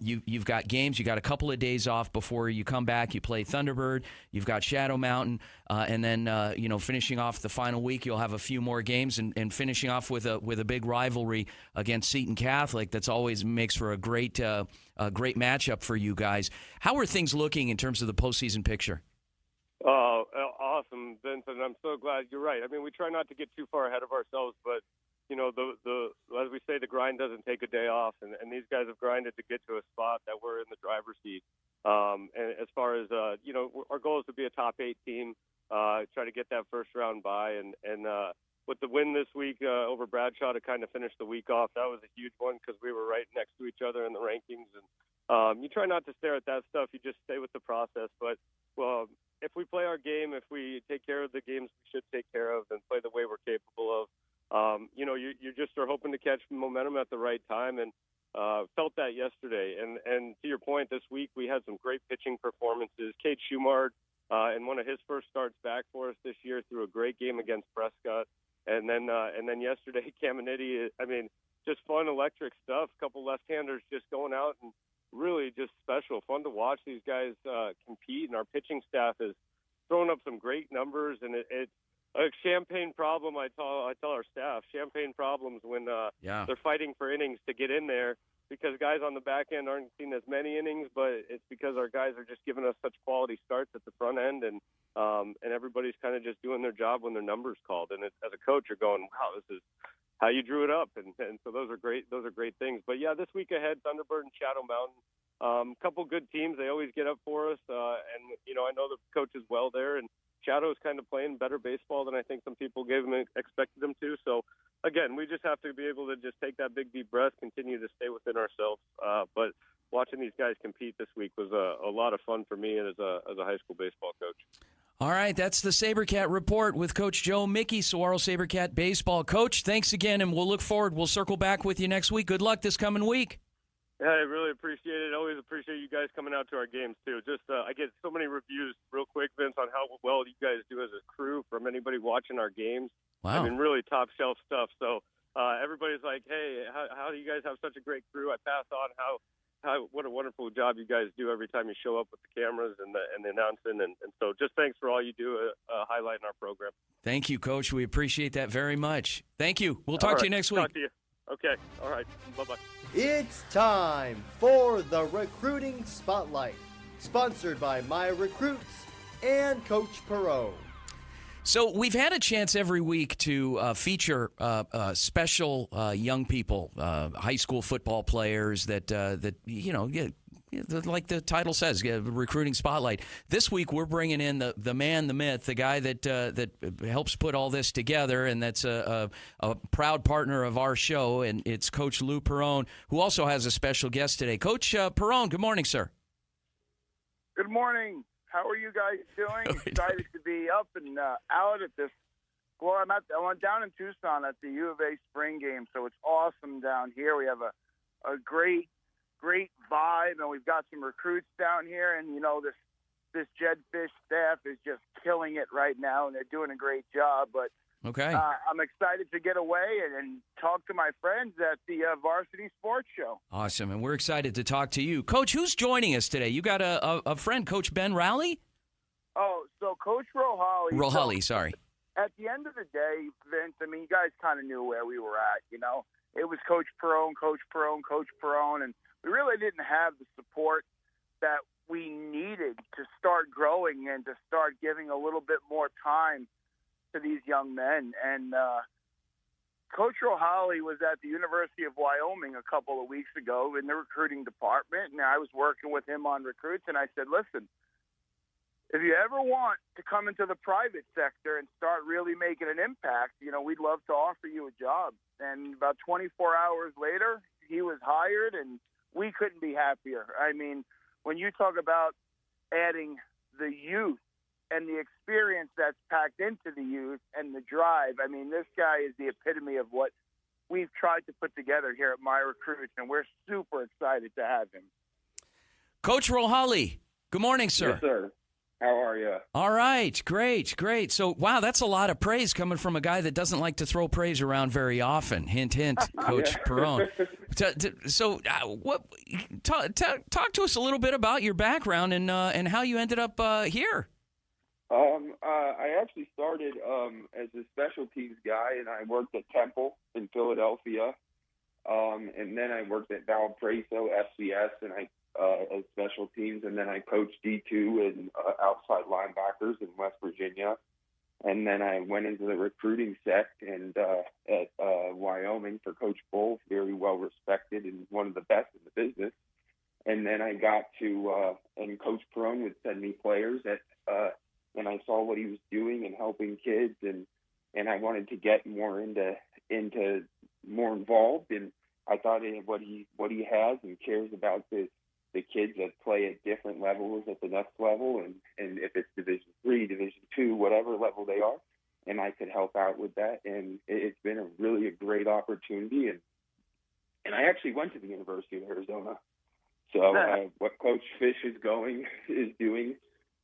You've got games. You got a couple of days off before you come back. You play Thunderbird. You've got Shadow Mountain, and then finishing off the final week, you'll have a few more games, and finishing off with a big rivalry against Seton Catholic. That's always makes for a great matchup for you guys. How are things looking in terms of the postseason picture? Awesome, Vincent. I'm so glad you're right. I mean, we try not to get too far ahead of ourselves, but as we say, the grind doesn't take a day off, and these guys have grinded to get to a spot that we're in the driver's seat. And as far as our goal is to be a top 8 team, try to get that first round bye, and with the win this week over Bradshaw to kind of finish the week off, that was a huge one because we were right next to each other in the rankings. And you try not to stare at that stuff; you just stay with the process. But if we play our game, if we take care of the games we should take care of, and play the way we're capable of. You just are hoping to catch momentum at the right time, and felt that yesterday. And to your point, this week we had some great pitching performances. Cade Schumard, in one of his first starts back for us this year, threw a great game against Prescott. And then yesterday, Caminiti, I mean, just fun, electric stuff. A couple left-handers just going out and really just special. Fun to watch these guys compete, and our pitching staff is throwing up some great numbers, and it's a champagne problem. I tell our staff, champagne problems when they're fighting for innings to get in there, because guys on the back end aren't seeing as many innings, but it's because our guys are just giving us such quality starts at the front end, and everybody's kind of just doing their job when their number's called. And as a coach, you're going, wow, this is how you drew it up, and so those are great things. But yeah, this week ahead, Thunderbird and Shadow Mountain, couple good teams. They always get up for us, and I know the coach is well there, and Shadow's kind of playing better baseball than I think some people expected him to. So, again, we just have to be able to just take that big, deep breath, continue to stay within ourselves. But watching these guys compete this week was a lot of fun for me and as a high school baseball coach. All right, that's the SaberCat Report with Coach Joe Mickey, Saguaro SaberCat baseball coach. Thanks again, and we'll look forward. We'll circle back with you next week. Good luck this coming week. Yeah, I really appreciate it. Always appreciate you guys coming out to our games, too. Just I get so many reviews real quick, Vince, on how well you guys do as a crew from anybody watching our games. Wow. I mean, really top-shelf stuff. So everybody's like, hey, how do you guys have such a great crew? I pass on what a wonderful job you guys do every time you show up with the cameras and the announcing. And so just thanks for all you do highlighting our program. Thank you, Coach. We appreciate that very much. Thank you. We'll talk to you next week. Talk to you. Okay. All right. Bye-bye. It's time for the Recruiting Spotlight, sponsored by My Recruits and Coach Perot. So we've had a chance every week to feature special young people, high school football players that like the title says, recruiting spotlight. This week we're bringing in the man, the myth, the guy that helps put all this together, and that's a proud partner of our show, and it's Coach Lou Perone, who also has a special guest today. Coach Perone, good morning, sir. Good morning. How are you guys doing? Excited to be up and out at this. Well, I'm down in Tucson at the U of A spring game, so it's awesome down here. We have a great vibe, and we've got some recruits down here, and this Jed Fish staff is just killing it right now, and they're doing a great job. But okay, I'm excited to get away and talk to my friends at the Varsity Sports Show. Awesome, and we're excited to talk to you. Coach, who's joining us today? You got a friend, Coach Ben Rowley? Oh, so Coach Rohali. Rohali, sorry. At the end of the day, Vince, I mean, you guys kind of knew where we were at, It was Coach Perone, and we really didn't have the support that we needed to start growing and to start giving a little bit more time to these young men. And Coach Rohali was at the University of Wyoming a couple of weeks ago in the recruiting department, and I was working with him on recruits, and I said, listen, if you ever want to come into the private sector and start really making an impact, we'd love to offer you a job. And about 24 hours later, he was hired, and we couldn't be happier. I mean, when you talk about adding the youth and the experience that's packed into the youth and the drive, I mean, this guy is the epitome of what we've tried to put together here at My Recruits, and we're super excited to have him. Coach Rohali, good morning, sir. Yes, sir. How are you? All right, great. So, wow, that's a lot of praise coming from a guy that doesn't like to throw praise around very often. Hint, hint, Coach Perone. So, talk to us a little bit about your background and how you ended up here. I actually started as a special teams guy, and I worked at Temple in Philadelphia, and then I worked at Valparaiso FCS, and I as special teams, and then I coached D2 and outside linebackers in West Virginia, and then I went into the recruiting sect and at Wyoming for Coach Bull, very well respected and one of the best in the business. And then I got to and Coach Perone would send me players and I saw what he was doing and helping kids, and I wanted to get more into more involved, and I thought what he has and cares about the kids that play at different levels at the next level, and if it's Division III, Division II, whatever level they are, and I could help out with that. And it's been a great opportunity. And I actually went to the University of Arizona. So what Coach Fish is doing, he's doing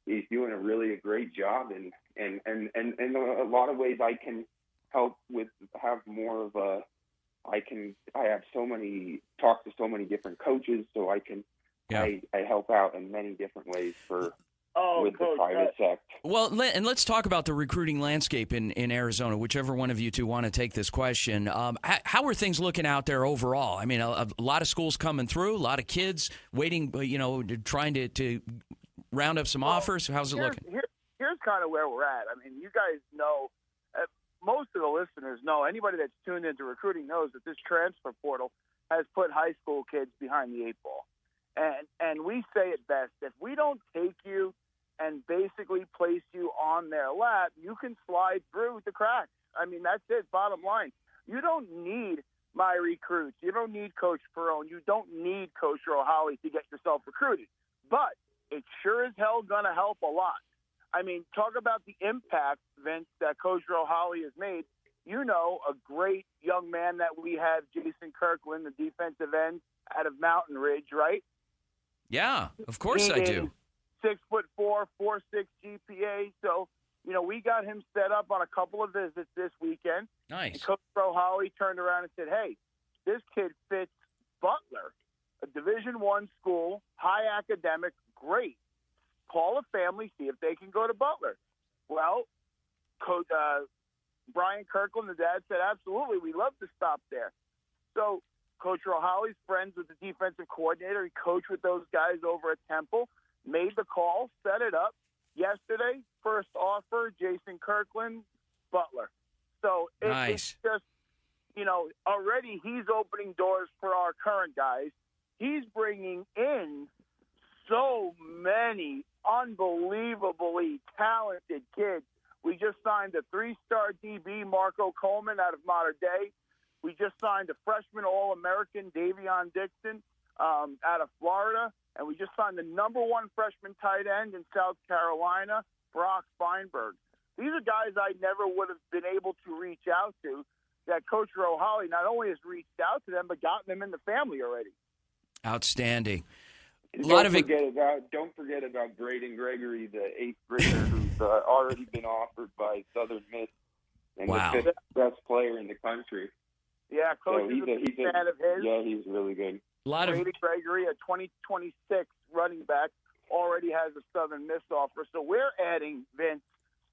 a great job. And in a lot of ways I can help have more of I have talk to so many different coaches, so I can, I help out in many different ways with Coach, the private sector. Well, and let's talk about the recruiting landscape in Arizona, whichever one of you two want to take this question. How are things looking out there overall? I mean, a lot of schools coming through, a lot of kids waiting, trying to round up some offers. How's it looking? Here's kind of where we're at. I mean, you guys know, most of the listeners know, anybody that's tuned into recruiting knows that this transfer portal has put high school kids behind the eight ball. And we say it best, if we don't take you and basically place you on their lap, you can slide through the cracks. I mean, that's it, bottom line. You don't need My Recruits. You don't need Coach Perone. You don't need Coach Rohali to get yourself recruited. But it's sure as hell going to help a lot. I mean, talk about the impact, Vince, that Coach Rohali has made. A great young man that we have, Jason Kirkland, the defensive end out of Mountain Ridge, right? Yeah, of course I do. 6'4", 4.6 GPA. So, we got him set up on a couple of visits this weekend. Nice. And Coach Rohali turned around and said, hey, this kid fits Butler, a Division I school, high academic, great. Call a family, see if they can go to Butler. Well, Coach Brian Kirkland, the dad, said, absolutely, we'd love to stop there. So Coach Rohali's friends with the defensive coordinator. He coached with those guys over at Temple, made the call, set it up. Yesterday, first offer, Jason Kirkland, Butler. So it's just, already he's opening doors for our current guys. He's bringing in so many unbelievably talented kids. We just signed a 3-star DB, Marco Coleman, out of Mater Dei. We just signed a freshman All-American, Davion Dixon. out of Florida, and we just signed the #1 freshman tight end in South Carolina, Brock Feinberg. These are guys I never would have been able to reach out to, that Coach Rohali not only has reached out to them, but gotten them in the family already. Outstanding. And don't forget about Braden Gregory, the 8th grader who's already been offered by Southern Miss and the 5th best player in the country. Yeah, Coach is a big fan of his. Yeah, he's really good. Braden Gregory, a 2026 running back, already has a Southern Miss offer. So we're adding, Vince,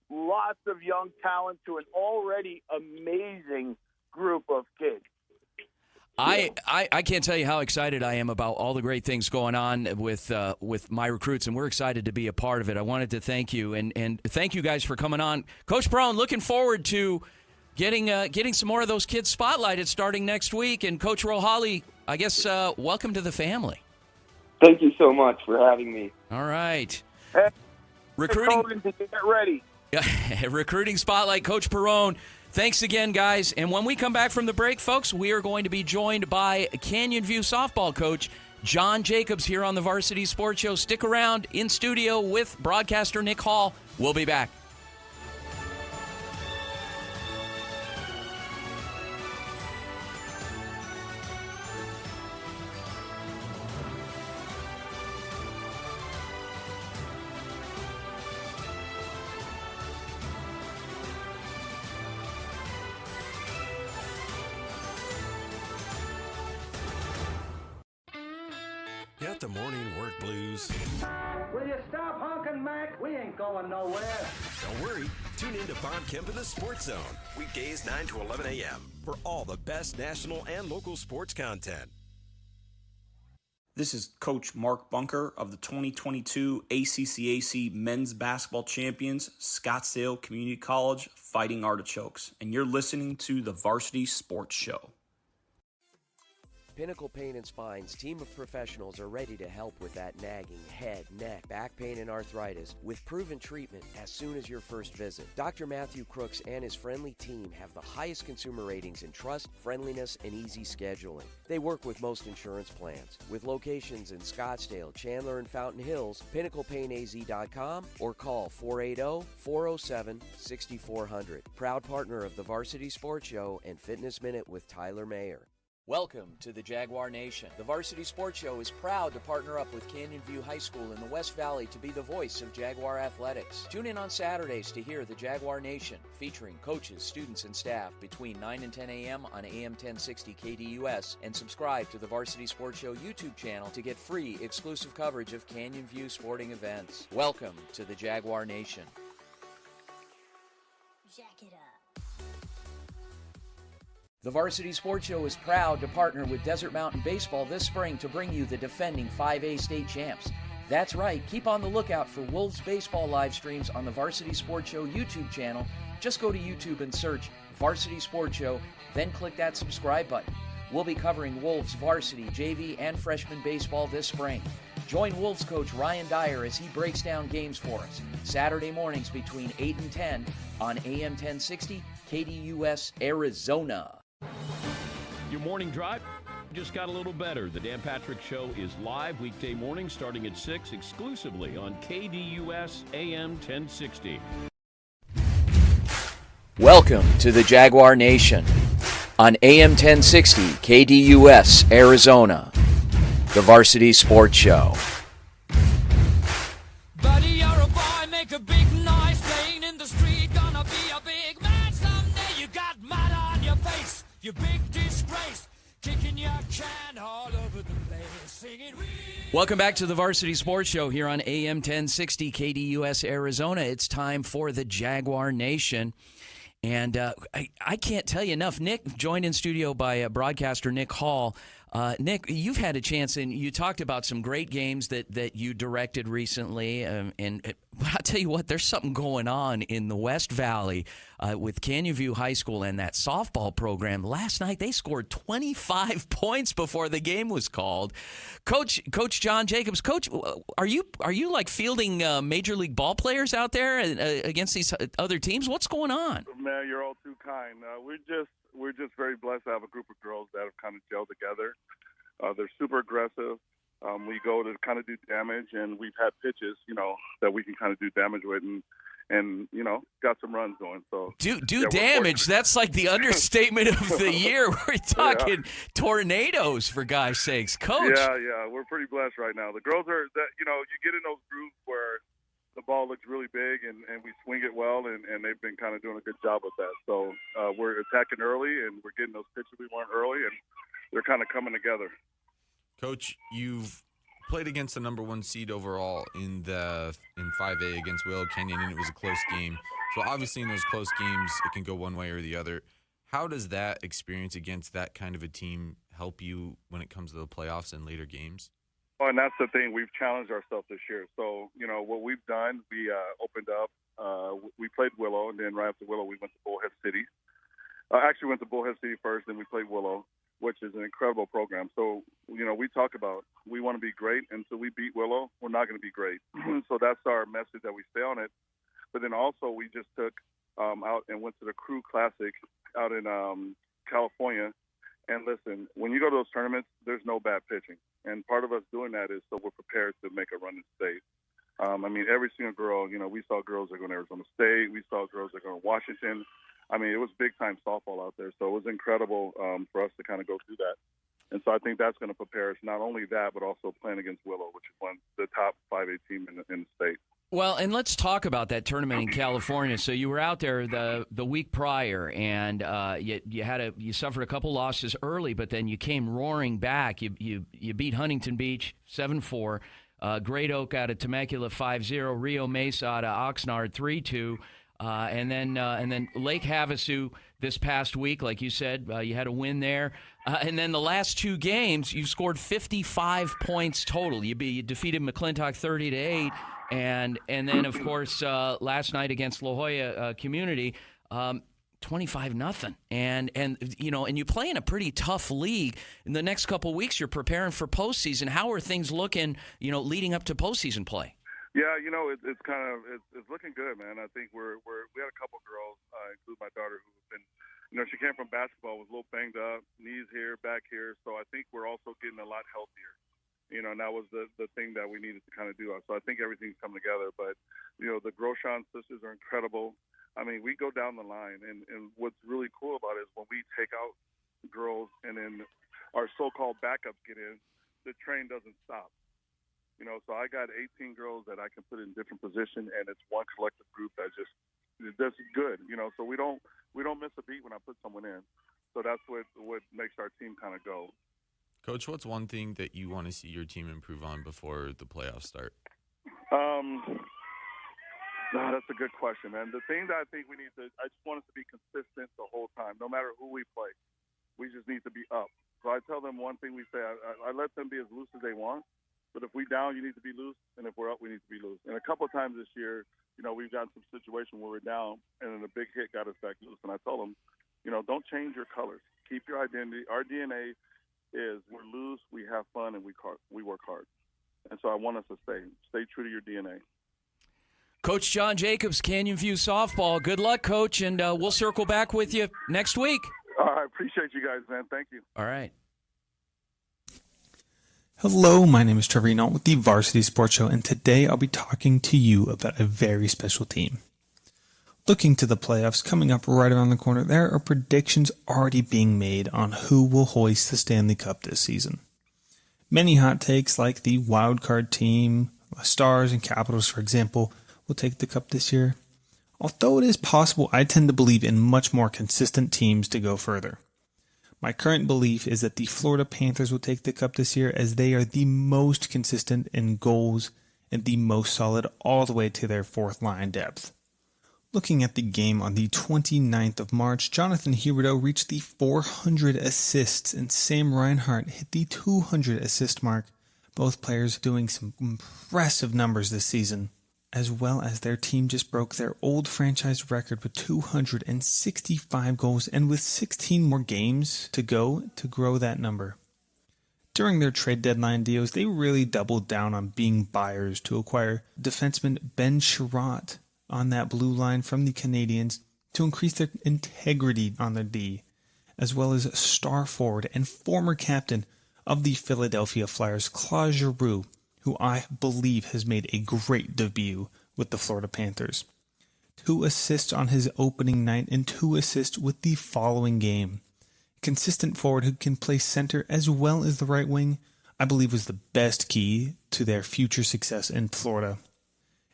lots of young talent to an already amazing group of kids. I can't tell you how excited I am about all the great things going on with my recruits, and we're excited to be a part of it. I wanted to thank you, and thank you guys for coming on. Coach Brown, looking forward to getting some more of those kids spotlighted starting next week. And Coach Rohali, I guess welcome to the family. Thank you so much for having me. All right. Hey, Recruiting. Get ready. Recruiting Spotlight, Coach Perrone. Thanks again, guys. And when we come back from the break, folks, we are going to be joined by Canyon View softball coach John Jacobs here on the Varsity Sports Show. Stick around in studio with broadcaster Nick Hall. We'll be back. Got the morning work blues? Will you stop honking, Mac? We ain't going nowhere. Don't worry. Tune in to Bob Kemp in the Sports Zone, weekdays 9 to 11 a.m. for all the best national and local sports content. This is Coach Mark Bunker of the 2022 ACCAC Men's Basketball Champions, Scottsdale Community College Fighting Artichokes, and you're listening to the Varsity Sports Show. Pinnacle Pain and Spine's team of professionals are ready to help with that nagging head, neck, back pain, and arthritis with proven treatment as soon as your first visit. Dr. Matthew Crooks and his friendly team have the highest consumer ratings in trust, friendliness, and easy scheduling. They work with most insurance plans. With locations in Scottsdale, Chandler, and Fountain Hills, pinnaclepainaz.com or call 480-407-6400. Proud partner of the Varsity Sports Show and Fitness Minute with Tyler Mayer. Welcome to the Jaguar Nation. The Varsity Sports Show is proud to partner up with Canyon View High School in the West Valley to be the voice of Jaguar athletics. Tune in on Saturdays to hear the Jaguar Nation, featuring coaches, students, and staff between 9 and 10 a.m. on AM 1060 KDUS, and subscribe to the Varsity Sports Show YouTube channel to get free exclusive coverage of Canyon View sporting events. Welcome to the Jaguar Nation. Jack it up. The Varsity Sports Show is proud to partner with Desert Mountain Baseball this spring to bring you the defending 5A state champs. That's right, keep on the lookout for Wolves baseball live streams on the Varsity Sports Show YouTube channel. Just go to YouTube and search Varsity Sports Show, then click that subscribe button. We'll be covering Wolves varsity, JV, and freshman baseball this spring. Join Wolves coach Ryan Dyer as he breaks down games for us. Saturday mornings between 8 and 10 on AM 1060 KDUS Arizona. Your morning drive just got a little better. The Dan Patrick Show is live weekday morning starting at 6 exclusively on KDUS AM 1060. Welcome to the Jaguar Nation on AM 1060 KDUS Arizona. The Varsity Sports Show. Buddy, you're a boy, make a big noise, playing in the street, gonna be a big man someday. You got mud on your face, you big disgrace, kicking your can all over the place, singing. Welcome back to the Varsity Sports Show here on AM 1060 KDUS Arizona. It's time for the Jaguar Nation. And I can't tell you enough. Nick, joined in studio by broadcaster Nick Hall. Nick, you've had a chance, and you talked about some great games that you directed recently. And I'll tell you what, there's something going on in the West Valley with Canyon View High School and that softball program. Last night, they scored 25 points before the game was called. Coach John Jacobs, Coach, are you like fielding Major League ball players out there against these other teams? What's going on? Man, you're all too kind. We're just very blessed to have a group of girls that have kind of gelled together. They're super aggressive. We go to kind of do damage, and we've had pitches, that we can kind of do damage with, and got some runs going. So do damage. That's like the understatement of the year. We're talking tornadoes, for gosh sakes, Coach. Yeah, we're pretty blessed right now. The girls are that you get in those grooves where the ball looks really big and we swing it well, and they've been kind of doing a good job with that. So we're attacking early, and we're getting those pitches we want early, and they're kind of coming together. Coach, you've played against the number 1 seed overall in 5A against Willow Canyon, and it was a close game. So obviously in those close games, it can go one way or the other. How does that experience against that kind of a team help you when it comes to the playoffs and later games? Oh, and that's the thing. We've challenged ourselves this year. So, what we've done, we opened up. We played Willow, and then right after Willow, we went to Bullhead City. Actually went to Bullhead City first, then we played Willow, which is an incredible program. So, we talk about we want to be great, and so we beat Willow, we're not going to be great. So that's our message that we stay on it. But then also we just took out and went to the Crew Classic out in California. And listen, when you go to those tournaments, there's no bad pitching. And part of us doing that is so we're prepared to make a run in state. Every single girl, we saw girls that are going to Arizona State. We saw girls that are going to Washington. It was big-time softball out there. So it was incredible for us to kind of go through that. And so I think that's going to prepare us, not only that, but also playing against Willow, which is one of the top 5A team in the state. Well, and let's talk about that tournament in California. So you were out there the week prior, and you suffered a couple losses early, but then you came roaring back. You beat Huntington Beach 7-4, Great Oak out of Temecula 5-0, Rio Mesa out of Oxnard 3-2, and then Lake Havasu this past week, like you said, you had a win there. And then the last 2 games, you scored 55 points total. You defeated McClintock 30-8. And then, of course, last night against La Jolla Community, 25-0. And you play in a pretty tough league. In the next couple of weeks, you're preparing for postseason. How are things looking, leading up to postseason play? Yeah, it's looking good, man. I think we had a couple girls, including my daughter, who've been, she came from basketball, was a little banged up, knees here, back here. So I think we're also getting a lot healthier. And that was the thing that we needed to kind of do. So I think everything's coming together. But, the Groshon sisters are incredible. We go down the line. And what's really cool about it is when we take out girls and then our so-called backups get in, the train doesn't stop. So I got 18 girls that I can put in different positions, and it's one collective group that's good. So we don't miss a beat when I put someone in. So that's what makes our team kind of go. Coach, what's one thing that you want to see your team improve on before the playoffs start? That's a good question, man. The thing that I think I just want us to be consistent the whole time, no matter who we play. We just need to be up. So I tell them one thing we say, I let them be as loose as they want, but if we down, you need to be loose, and if we're up, we need to be loose. And a couple of times this year, we've gotten some situation where we're down, and then a big hit got us back loose. And I told them, don't change your colors. Keep your identity. Our DNA is we're loose, we have fun, and we work hard. And so I want us to stay true to your DNA. Coach John Jacobs, Canyon View Softball. Good luck, Coach, and we'll circle back with you next week. I appreciate you guys, man. Thank you. All right. Hello, my name is Trevor Enault with the Varsity Sports Show, and today I'll be talking to you about a very special team. Looking to the playoffs coming up right around the corner, there are predictions already being made on who will hoist the Stanley Cup this season. Many hot takes like the wild card team, Stars and Capitals, for example, will take the cup this year. Although it is possible, I tend to believe in much more consistent teams to go further. My current belief is that the Florida Panthers will take the cup this year as they are the most consistent in goals and the most solid all the way to their fourth line depth. Looking at the game on the 29th of March, Jonathan Huberdeau reached the 400 assists and Sam Reinhart hit the 200 assist mark, both players doing some impressive numbers this season, as well as their team just broke their old franchise record with 265 goals and with 16 more games to go to grow that number. During their trade deadline deals, they really doubled down on being buyers to acquire defenseman Ben Sherratt on that blue line from the Canadiens to increase their integrity on the D, as well as star forward and former captain of the Philadelphia Flyers, Claude Giroux, who I believe has made a great debut with the Florida Panthers. 2 assists on his opening night and 2 assists with the following game. Consistent forward who can play center as well as the right wing, I believe was the best key to their future success in Florida.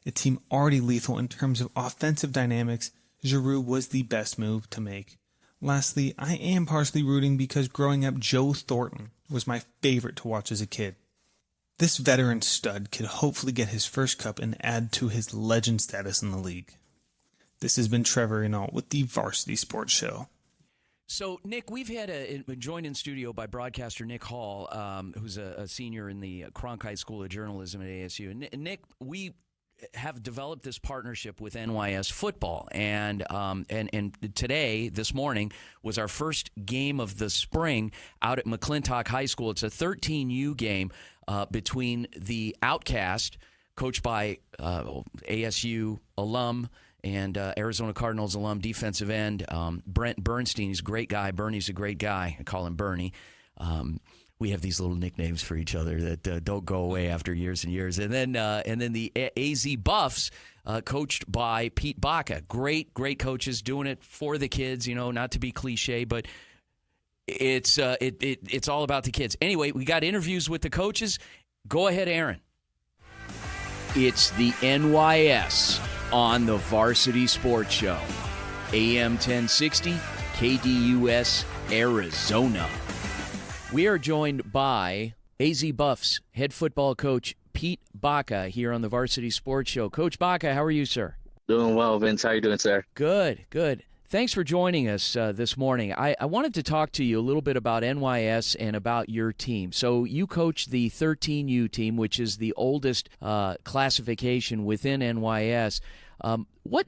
A team already lethal in terms of offensive dynamics, Giroux was the best move to make. Lastly, I am partially rooting because growing up, Joe Thornton was my favorite to watch as a kid. This veteran stud could hopefully get his first cup and add to his legend status in the league. This has been Trevor Renault with the Varsity Sports Show. So, Nick, we've had a joined in studio by broadcaster Nick Hall, who's a senior in the Cronkite School of Journalism at ASU. And Nick, we have developed this partnership with NYS football, and today, this morning, was our first game of the spring out at McClintock High School. It's a 13U game between the Outcast, coached by ASU alum and Arizona Cardinals alum defensive end Brent Bernstein. He's a great guy. Bernie's a great guy. I call him Bernie. We have these little nicknames for each other that don't go away after years and years. And then the AZ Buffs, coached by Pete Baca. Great coaches doing it for the kids. You know, not to be cliche, but it's all about the kids. Anyway, we got interviews with the coaches. Go ahead, Aaron. It's the NYS on the Varsity Sports Show. AM 1060, KDUS, Arizona. We are joined by AZ Buffs head football coach Pete Baca here on the Varsity Sports Show. Coach Baca, how are you, sir? Doing well, Vince. How are you doing, sir? Good. Thanks for joining us this morning. I wanted to talk to you a little bit about NYS and about your team. So you coach the 13U team, which is the oldest classification within NYS. What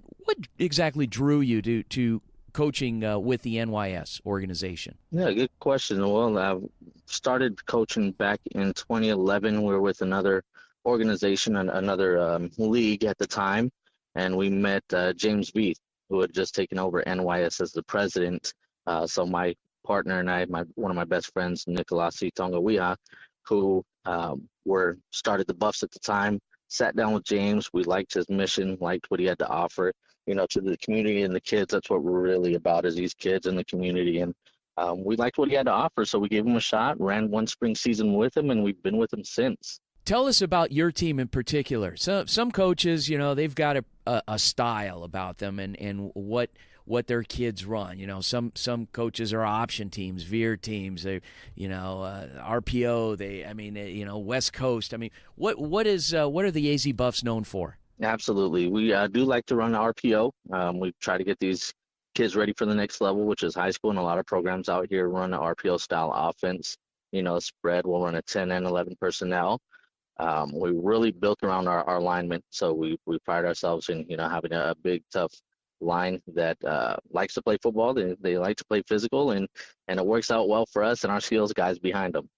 exactly drew you to coaching with the NYS organization? Yeah, good question. Well, I started coaching back in 2011. We were with another organization and another league at the time, and we met James Veith, who had just taken over NYS as the president. So my partner and I, one of my best friends, Nikolasi Tongawiha, who started the Buffs at the time, sat down with James. We liked his mission, liked what he had to offer, to the community and the kids. That's what we're really about, is these kids in the community. And we liked what he had to offer, so we gave him a shot, ran one spring season with him, and we've been with him since. Tell us about your team in particular. So some coaches, they've got a style about them and what their kids run. Some coaches are option teams, veer teams, they, RPO, West Coast. What are the AZ Buffs known for? Absolutely. We do like to run RPO. We try to get these kids ready for the next level, which is high school, and a lot of programs out here run an RPO style offense. Spread, we'll run a 10 and 11 personnel. We really built around our linemen, so we pride ourselves in having a big, tough line that likes to play football. They like to play physical, and it works out well for us and our skills guys behind them.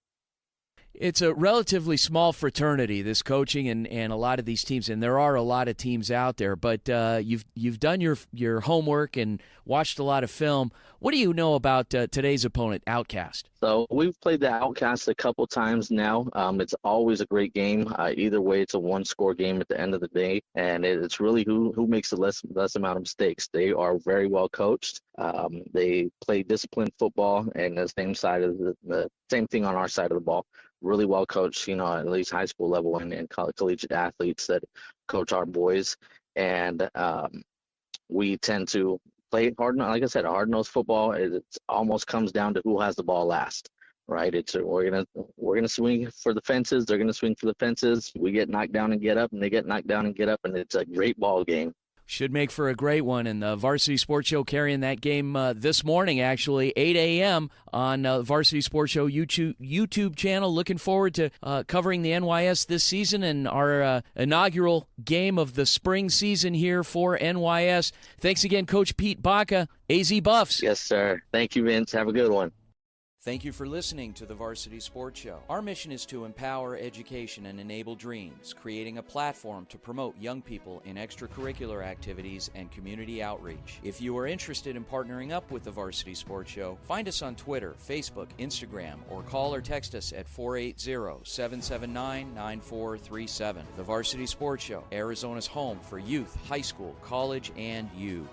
It's a relatively small fraternity, this coaching and a lot of these teams, and there are a lot of teams out there. But you've done your homework and watched a lot of film. What do you know about today's opponent, Outcast? So we've played the Outcast a couple times now. It's always a great game. Either way, it's a one-score game at the end of the day, and it's really who makes the less amount of mistakes. They are very well coached. They play disciplined football, and the same side of the same thing on our side of the ball. Really well coached, at least high school level, and collegiate athletes that coach our boys. And we tend to play hard, like I said, a hard-nosed football. It almost comes down to who has the ball last, right? We're gonna swing for the fences. They're gonna swing for the fences. We get knocked down and get up, and they get knocked down and get up, and it's a great ball game. Should make for a great one, and the Varsity Sports Show carrying that game this morning, actually, 8 a.m. on Varsity Sports Show YouTube channel. Looking forward to covering the NYS this season and our inaugural game of the spring season here for NYS. Thanks again, Coach Pete Baca, AZ Buffs. Yes, sir. Thank you, Vince. Have a good one. Thank you for listening to the Varsity Sports Show. Our mission is to empower education and enable dreams, creating a platform to promote young people in extracurricular activities and community outreach. If you are interested in partnering up with the Varsity Sports Show, find us on Twitter, Facebook, Instagram, or call or text us at 480-779-9437. The Varsity Sports Show, Arizona's home for youth, high school, college, and you.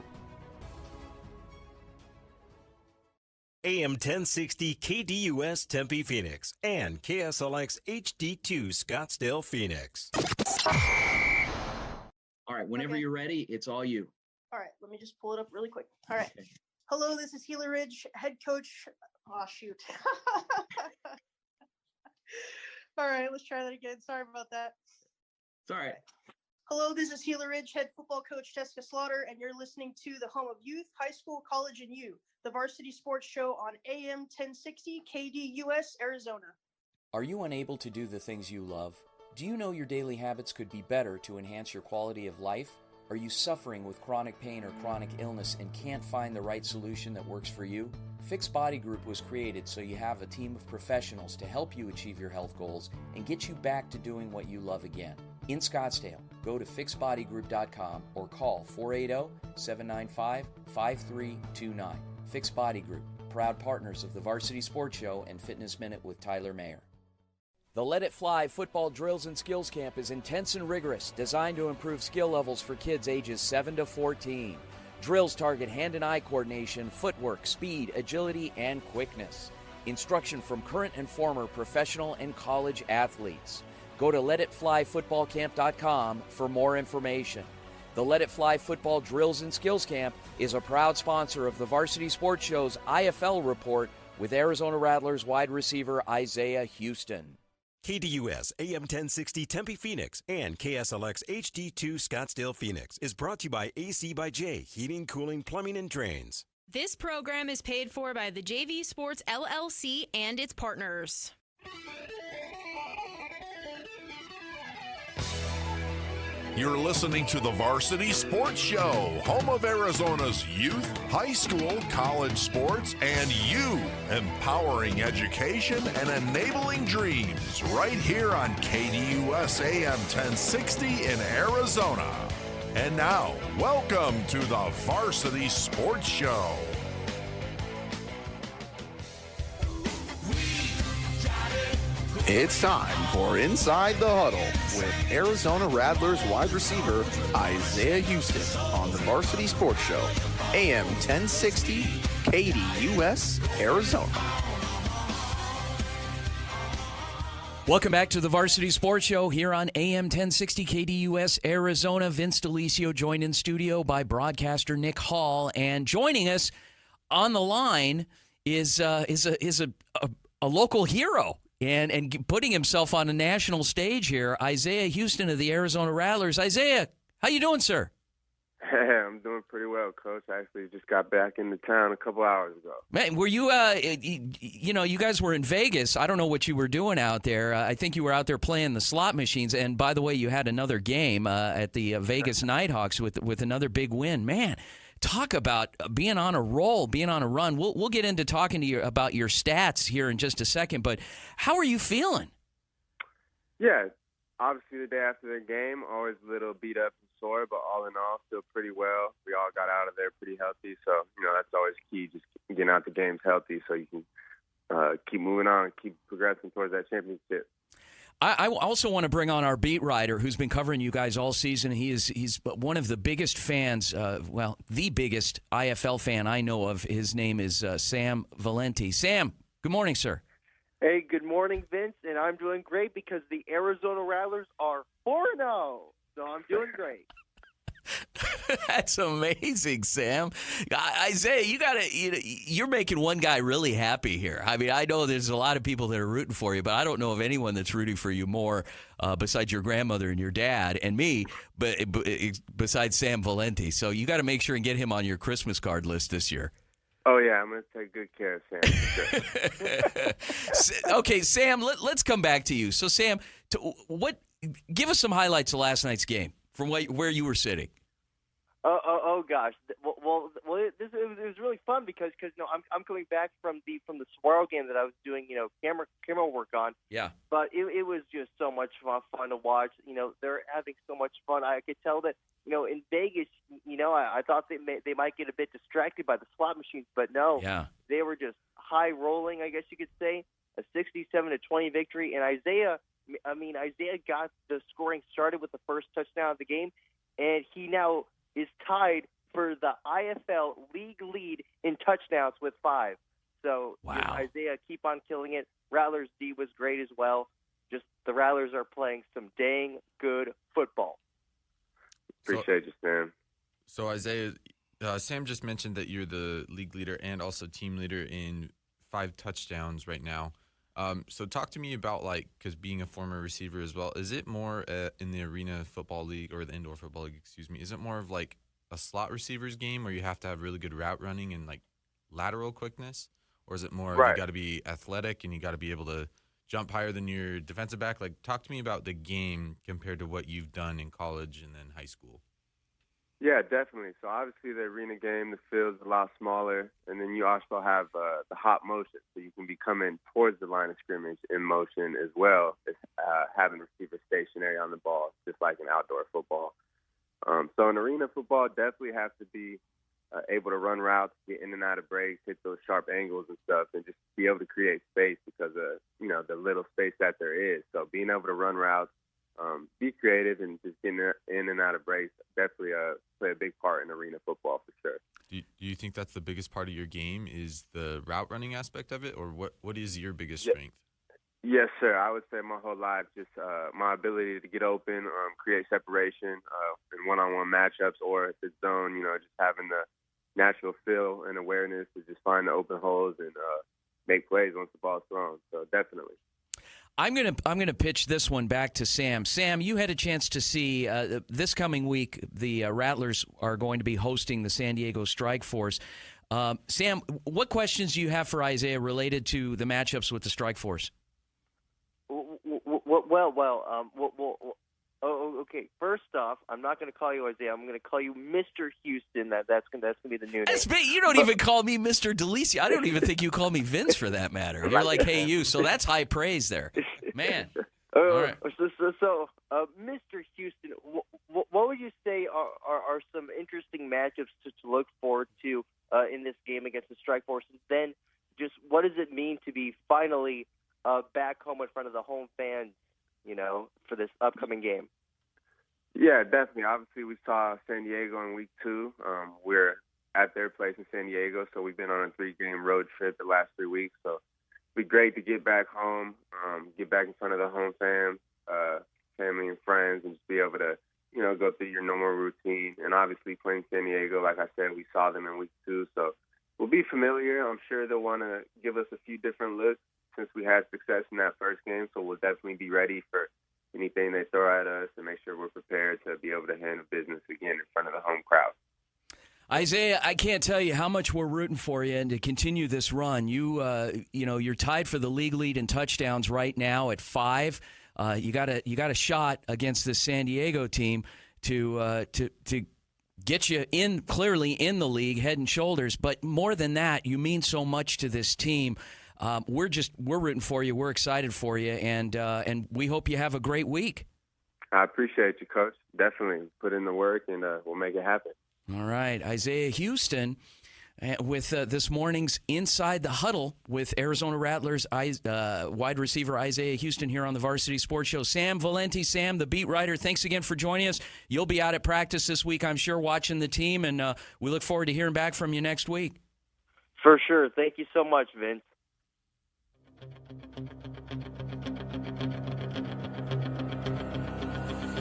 AM 1060 KDUS Tempe Phoenix and KSLX HD2 Scottsdale Phoenix. All right, whenever you're ready, it's all you. All right, let me just pull it up really quick. All right. Hello, this is Gila Ridge, head coach. Oh, shoot. All right, let's try that again. Sorry about that. It's all right. Hello, this is Gila Ridge head football coach Jessica Slaughter, and you're listening to the home of youth, high school, college, and you, the Varsity Sports Show on AM 1060 KDUS, Arizona. Are you unable to do the things you love? Do you know your daily habits could be better to enhance your quality of life? Are you suffering with chronic pain or chronic illness and can't find the right solution that works for you? Fix Body Group was created so you have a team of professionals to help you achieve your health goals and get you back to doing what you love again. In Scottsdale, go to fixbodygroup.com or call 480-795-5329. Fix Body Group, proud partners of the Varsity Sports Show and Fitness Minute with Tyler Mayer. The Let It Fly Football Drills and Skills Camp is intense and rigorous, designed to improve skill levels for kids ages 7 to 14. Drills target hand and eye coordination, footwork, speed, agility, and quickness. Instruction from current and former professional and college athletes. Go to letitflyfootballcamp.com for more information. The Let It Fly Football Drills and Skills Camp is a proud sponsor of the Varsity Sports Show's IFL report with Arizona Rattlers wide receiver Isaiah Houston. KDUS AM 1060 Tempe Phoenix and KSLX HD2 Scottsdale Phoenix is brought to you by AC by J, Heating, Cooling, Plumbing, and Drains. This program is paid for by the JV Sports LLC and its partners. You're listening to the Varsity Sports Show, home of Arizona's youth, high school, college sports, and you, empowering education and enabling dreams, right here on KDUS AM 1060 in Arizona. And now, welcome to the Varsity Sports Show. It's time for Inside the Huddle with Arizona Rattlers wide receiver Isaiah Houston on the Varsity Sports Show, AM 1060 KDUS, Arizona. Welcome back to the Varsity Sports Show here on AM 1060 KDUS, Arizona. Vince DeLisio joined in studio by broadcaster Nick Hall, and joining us on the line is a local hero. And putting himself on a national stage here, Isaiah Houston of the Arizona Rattlers. Isaiah, how you doing, sir? Hey, I'm doing pretty well, Coach. I actually just got back into town a couple hours ago. Man, were you, you guys were in Vegas. I don't know what you were doing out there. I think you were out there playing the slot machines. And by the way, you had another game at the Vegas Nighthawks with another big win. Man, talk about being on a roll, being on a run. We'll get into talking to you about your stats here in just a second, but how are you feeling? Yeah, obviously the day after the game, always a little beat up and sore, but all in all, still pretty well. We all got out of there pretty healthy, so, that's always key, just getting out the games healthy so you can keep moving on, keep progressing towards that championship. I also want to bring on our beat writer who's been covering you guys all season. He's one of the biggest fans, the biggest IFL fan I know of. His name is Sam Valenti. Sam, good morning, sir. Hey, good morning, Vince, and I'm doing great because the Arizona Rattlers are 4-0, so I'm doing great. That's amazing, Sam. Isaiah, you're making one guy really happy here. I mean, I know there's a lot of people that are rooting for you, but I don't know of anyone that's rooting for you more besides your grandmother and your dad and me, but besides Sam Valenti. So you got to make sure and get him on your Christmas card list this year. Oh, yeah, I'm going to take good care of Sam. Okay, Sam, let's come back to you. So, Sam, give us some highlights of last night's game from where you were sitting. Oh gosh. Well, it was really fun because I'm coming back from the Saguaro game that I was doing camera work on. Yeah. But it was just so much fun to watch. They're having so much fun. I could tell that in Vegas, I thought they might get a bit distracted by the slot machines, but no. Yeah. They were just high rolling, I guess you could say, a 67-20 victory. And Isaiah got the scoring started with the first touchdown of the game, and he now is tied for the IFL league lead in touchdowns with 5. So wow. Isaiah, keep on killing it. Rattlers D was great as well. Just the Rattlers are playing some dang good football. Appreciate you, Sam. So Isaiah, Sam just mentioned that you're the league leader and also team leader in 5 touchdowns right now. So talk to me about, because being a former receiver as well, is it more in the Arena Football League, or the Indoor Football League, excuse me, is it more of like a slot receiver's game where you have to have really good route running and lateral quickness? Or is it more you got to be athletic and you got to be able to jump higher than your defensive back? Talk to me about the game compared to what you've done in college and then high school. Yeah, definitely. So obviously the arena game, the field's a lot smaller, and then you also have the hot motion, so you can be coming towards the line of scrimmage in motion as well as having receivers stationary on the ball, just like in outdoor football. So in arena football, definitely have to be able to run routes, get in and out of breaks, hit those sharp angles and stuff, and just be able to create space because of the little space that there is. So being able to run routes, be creative, and just getting in and out of breaks definitely play a big part in arena football for sure. Do you think that's the biggest part of your game, is the route running aspect of it, or what is your biggest strength? Yes, sir. I would say my whole life, just my ability to get open, create separation in one-on-one matchups, or if it's zone, just having the natural feel and awareness to just find the open holes and make plays once the ball's thrown. So definitely. I'm gonna pitch this one back to Sam. Sam, you had a chance to see this coming week the Rattlers are going to be hosting the San Diego Strike Force. Sam, what questions do you have for Isaiah related to the matchups with the Strike Force? Okay. First off, I'm not going to call you Isaiah. I'm going to call you Mr. Houston. That's going to be the new name. You don't even call me Mr. DeLisi. I don't even think you call me Vince for that matter. You're like, hey, you. So that's high praise there, man. All right. So, Mr. Houston, what would you say are some interesting matchups to look forward to in this game against the Strike Force? And then, just what does it mean to be finally back home in front of the home fans, for this upcoming game? Yeah, definitely. Obviously, we saw San Diego in week 2. We're at their place in San Diego, so we've been on a 3-game road trip the last 3 weeks. So it'd be great to get back home, get back in front of the home family and friends, and just be able to, go through your normal routine. And obviously, playing San Diego, like I said, we saw them in week 2, so we'll be familiar. I'm sure they'll want to give us a few different looks since we had success in that first game, so we'll definitely be ready for anything they throw at us and make sure we're prepared to be able to handle business again in front of the home crowd. Isaiah, I can't tell you how much we're rooting for you and to continue this run. You're tied for the league lead in touchdowns right now at 5. You got a shot against this San Diego team to get you clearly in the league, head and shoulders. But more than that, you mean so much to this team. We're rooting for you. We're excited for you, and we hope you have a great week. I appreciate you, Coach. Definitely put in the work, and we'll make it happen. All right, Isaiah Houston with this morning's Inside the Huddle with Arizona Rattlers wide receiver Isaiah Houston here on the Varsity Sports Show. Sam Valenti, the beat writer, thanks again for joining us. You'll be out at practice this week, I'm sure, watching the team, and we look forward to hearing back from you next week. For sure. Thank you so much, Vince.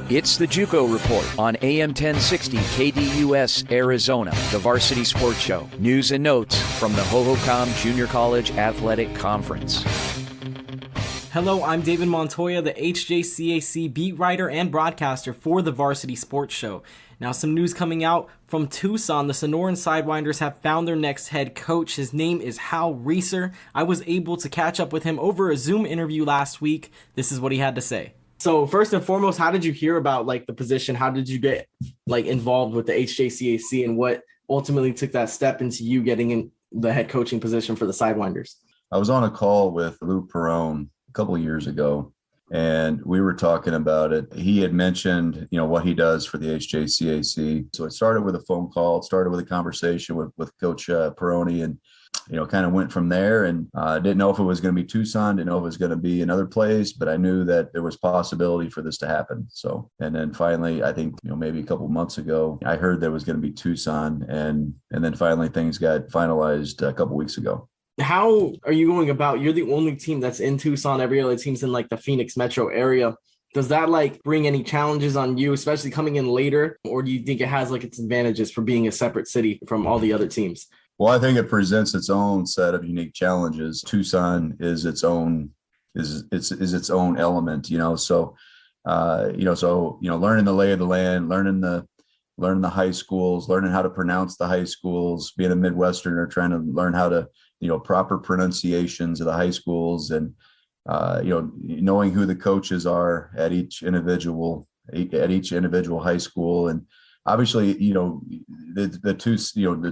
It's the JUCO Report on AM 1060 KDUS Arizona, the Varsity Sports Show. News and notes from the Hohokam Junior College Athletic Conference. Hello, I'm David Montoya, the HJCAC beat writer and broadcaster for the Varsity Sports Show. Now, some news coming out from Tucson. The Sonoran Sidewinders have found their next head coach. His name is Hal Reeser. I was able to catch up with him over a Zoom interview last week. This is what he had to say. So first and foremost, how did you hear about like the position? How did you get like involved with the HJCAC, and what ultimately took that step into you getting in the head coaching position for the Sidewinders? I was on a call with Lou Perrone a couple of years ago, and we were talking about it. He had mentioned, what he does for the HJCAC. So it started with a phone call. It started with a conversation with Coach Perrone, and kind of went from there. And didn't know if it was going to be Tucson, didn't know if it was going to be another place, but I knew that there was possibility for this to happen. So, and then finally, I think, maybe a couple months ago, I heard there was going to be Tucson, and then finally things got finalized a couple weeks ago. How are you going about? You're the only team that's in Tucson. Every other team's in like the Phoenix metro area. Does that like bring any challenges on you, especially coming in later? Or do you think it has like its advantages for being a separate city from all the other teams? Well, I think it presents its own set of unique challenges. Tucson is its own its own element, So, learning the lay of the land, learning the high schools, learning how to pronounce the high schools, being a Midwesterner, trying to learn how to, proper pronunciations of the high schools, and knowing who the coaches are at each individual high school. And obviously, the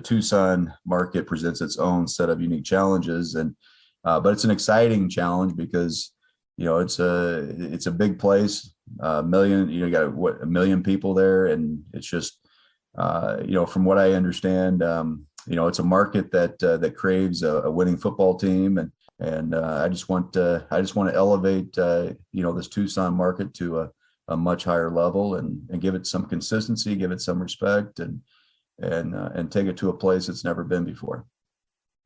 Tucson market presents its own set of unique challenges, and but it's an exciting challenge because it's a big place, million. You got a million people there, and it's just from what I understand, it's a market that craves a winning football team, and I just want to elevate this Tucson market to a much higher level, and give it some consistency, give it some respect, and take it to a place it's never been before.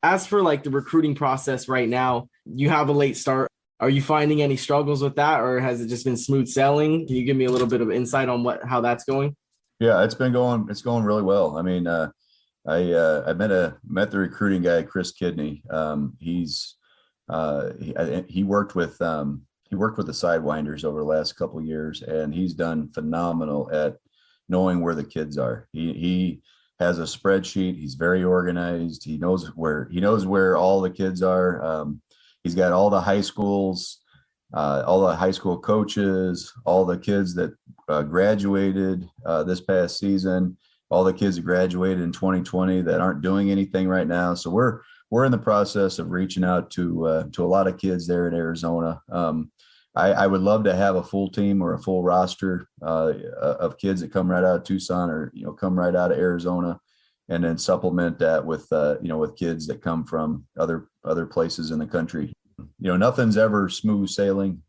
As for like the recruiting process right now, you have a late start. Are you finding any struggles with that, or has it just been smooth sailing? Can you give me a little bit of insight on how that's going? Yeah, it's going really well. I mean, I met the recruiting guy, Chris Kidney. He worked with the Sidewinders over the last couple of years, and he's done phenomenal at knowing where the kids are. He has a spreadsheet. He's very organized. He knows where all the kids are. He's got all the high schools, all the high school coaches, all the kids that graduated this past season, all the kids that graduated in 2020 that aren't doing anything right now. So we're in the process of reaching out to a lot of kids there in Arizona. I would love to have a full team or a full roster of kids that come right out of Tucson, or come right out of Arizona, and then supplement that with kids that come from other places in the country. Nothing's ever smooth sailing.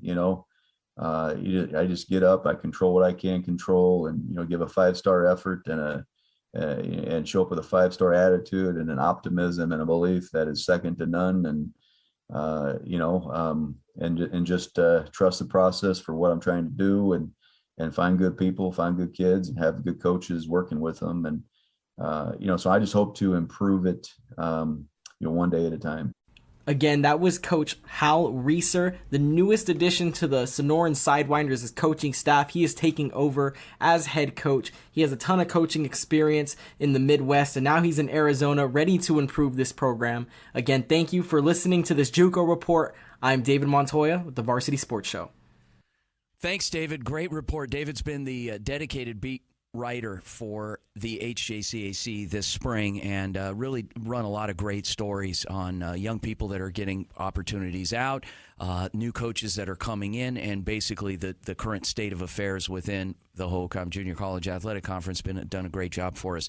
I just get up, I control what I can control, and give a 5-star effort and show up with a 5-star attitude and an optimism and a belief that is second to none, and just trust the process for what I'm trying to do, and find good people, find good kids, and have good coaches working with them, and so I just hope to improve it one day at a time. Again, that was Coach Hal Reeser, the newest addition to the Sonoran Sidewinders' coaching staff. He is taking over as head coach. He has a ton of coaching experience in the Midwest, and now he's in Arizona, ready to improve this program. Again, thank you for listening to this JUCO Report. I'm David Montoya with the Varsity Sports Show. Thanks, David. Great report. David's been the dedicated beat writer for the HJCAC this spring, and really run a lot of great stories on young people that are getting opportunities out, new coaches that are coming in, and basically the current state of affairs within the HOCOM Junior College Athletic Conference. Done a great job for us.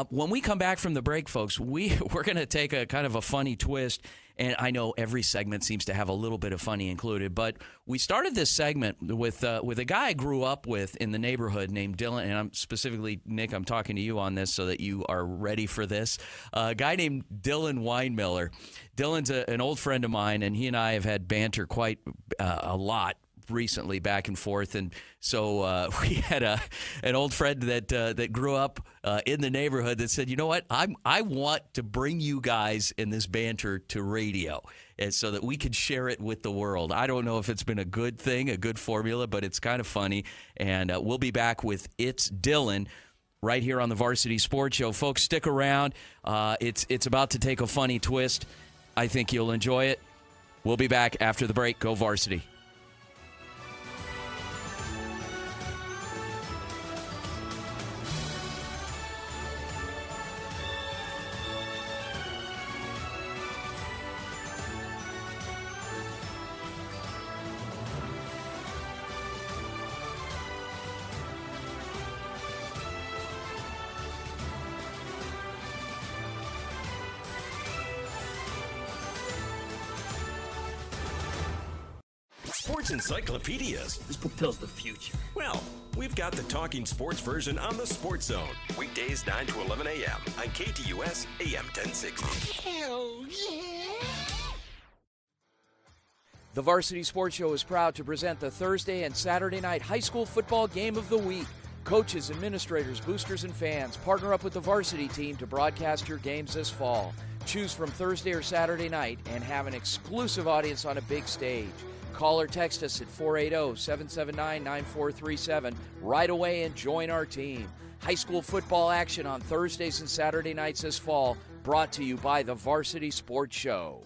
When we come back from the break, folks, we're going to take a kind of a funny twist. And I know every segment seems to have a little bit of funny included, but we started this segment with a guy I grew up with in the neighborhood named Dylan, and I'm specifically, Nick, I'm talking to you on this so that you are ready for this. A guy named Dylan Weinmiller. Dylan's an old friend of mine, and he and I have had banter quite a lot recently, back and forth, and so we had an old friend that grew up in the neighborhood that said, you know what, I want to bring you guys in this banter to radio, and so that we could share it with the world. I don't know if it's been a good thing, a good formula, but it's kind of funny, and we'll be back with It's Dylan right here on the Varsity Sports Show. Folks, stick around. It's about to take a funny twist. I think you'll enjoy it. We'll be back after the break. Go Varsity. sports encyclopedias. This book tells the future. Well, we've got the Talking Sports version on the Sports Zone. Weekdays 9 to 11 a.m. on KTUS AM 1060. Hell yeah! The Varsity Sports Show is proud to present the Thursday and Saturday night high school football game of the week. Coaches, administrators, boosters, and fans partner up with the varsity team to broadcast your games this fall. Choose from Thursday or Saturday night and have an exclusive audience on a big stage. Call or text us at 480-779-9437 right away and join our team. High school football action on Thursdays and Saturday nights this fall, brought to you by the Varsity Sports Show.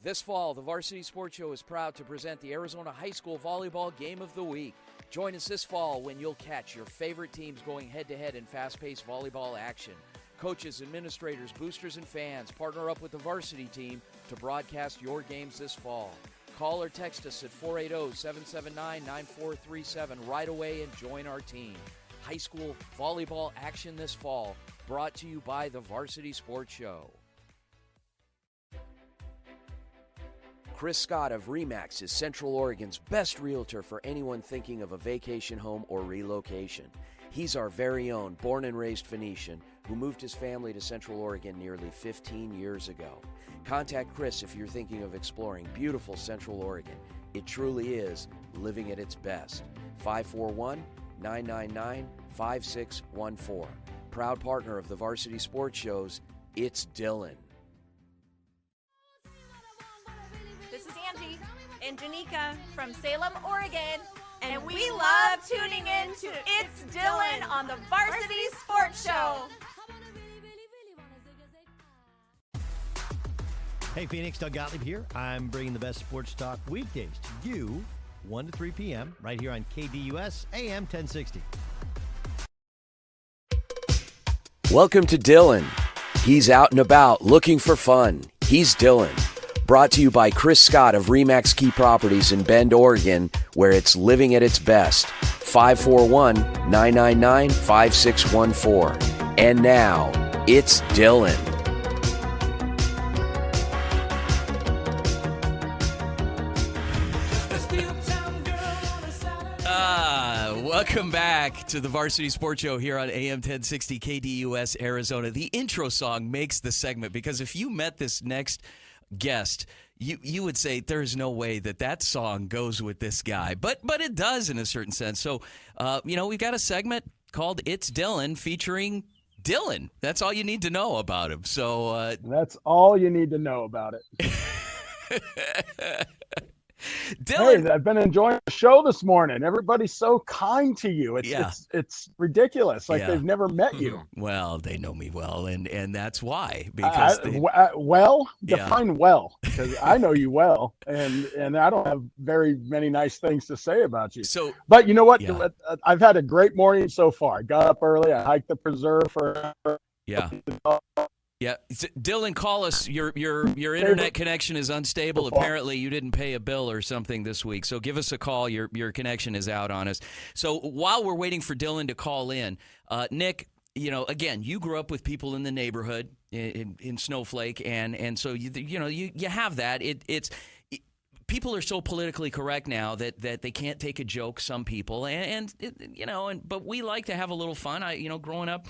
This fall, the Varsity Sports Show is proud to present the Arizona High School Volleyball Game of the Week. Join us this fall when you'll catch your favorite teams going head-to-head in fast-paced volleyball action. Coaches, administrators, boosters, and fans partner up with the varsity team to broadcast your games this fall. Call or text us at 480-779-9437 right away and join our team. High school volleyball action this fall, brought to you by the Varsity Sports Show. Chris Scott of RE/MAX is Central Oregon's best realtor for anyone thinking of a vacation home or relocation. He's our very own born and raised Phoenician who moved his family to Central Oregon nearly 15 years ago. Contact Chris if you're thinking of exploring beautiful Central Oregon. It truly is living at its best. 541-999-5614. Proud partner of the Varsity Sports Shows, it's Dylan. This is Angie and Janika from Salem, Oregon, and we love tuning in to It's Dylan on the Varsity Sports Show. Hey Phoenix, Doug Gottlieb here. I'm bringing the best sports talk weekdays to you, 1 to 3 p.m., right here on KDUS AM 1060. Welcome to Dylan. He's out and about looking for fun. He's Dylan. Brought to you by Chris Scott of RE/MAX Key Properties in Bend, Oregon, where it's living at its best. 541-999-5614. And now, it's Dylan. Welcome back to the Varsity Sports Show here on AM 1060 KDUS Arizona. The intro song makes the segment because if you met this next guest, you would say there's no way that song goes with this guy, but it does in a certain sense. So, we've got a segment called It's Dylan featuring Dylan. That's all you need to know about him. So that's all you need to know about it. Dylan, hey, I've been enjoying the show this morning. Everybody's so kind to you. It's ridiculous. Like they've never met you. Well, they know me well, and that's why. Because define well, because I know you well, and I don't have very many nice things to say about you. So, but you know what? Yeah. I've had a great morning so far. I got up early. I hiked the preserve for. Yeah. Yeah, Dylan, call us. Your internet connection is unstable. Apparently, you didn't pay a bill or something this week. So give us a call. Your connection is out on us. So while we're waiting for Dylan to call in, Nick, again, you grew up with people in the neighborhood in Snowflake, and so you have that. People are so politically correct now that they can't take a joke. Some people, but we like to have a little fun. Growing up.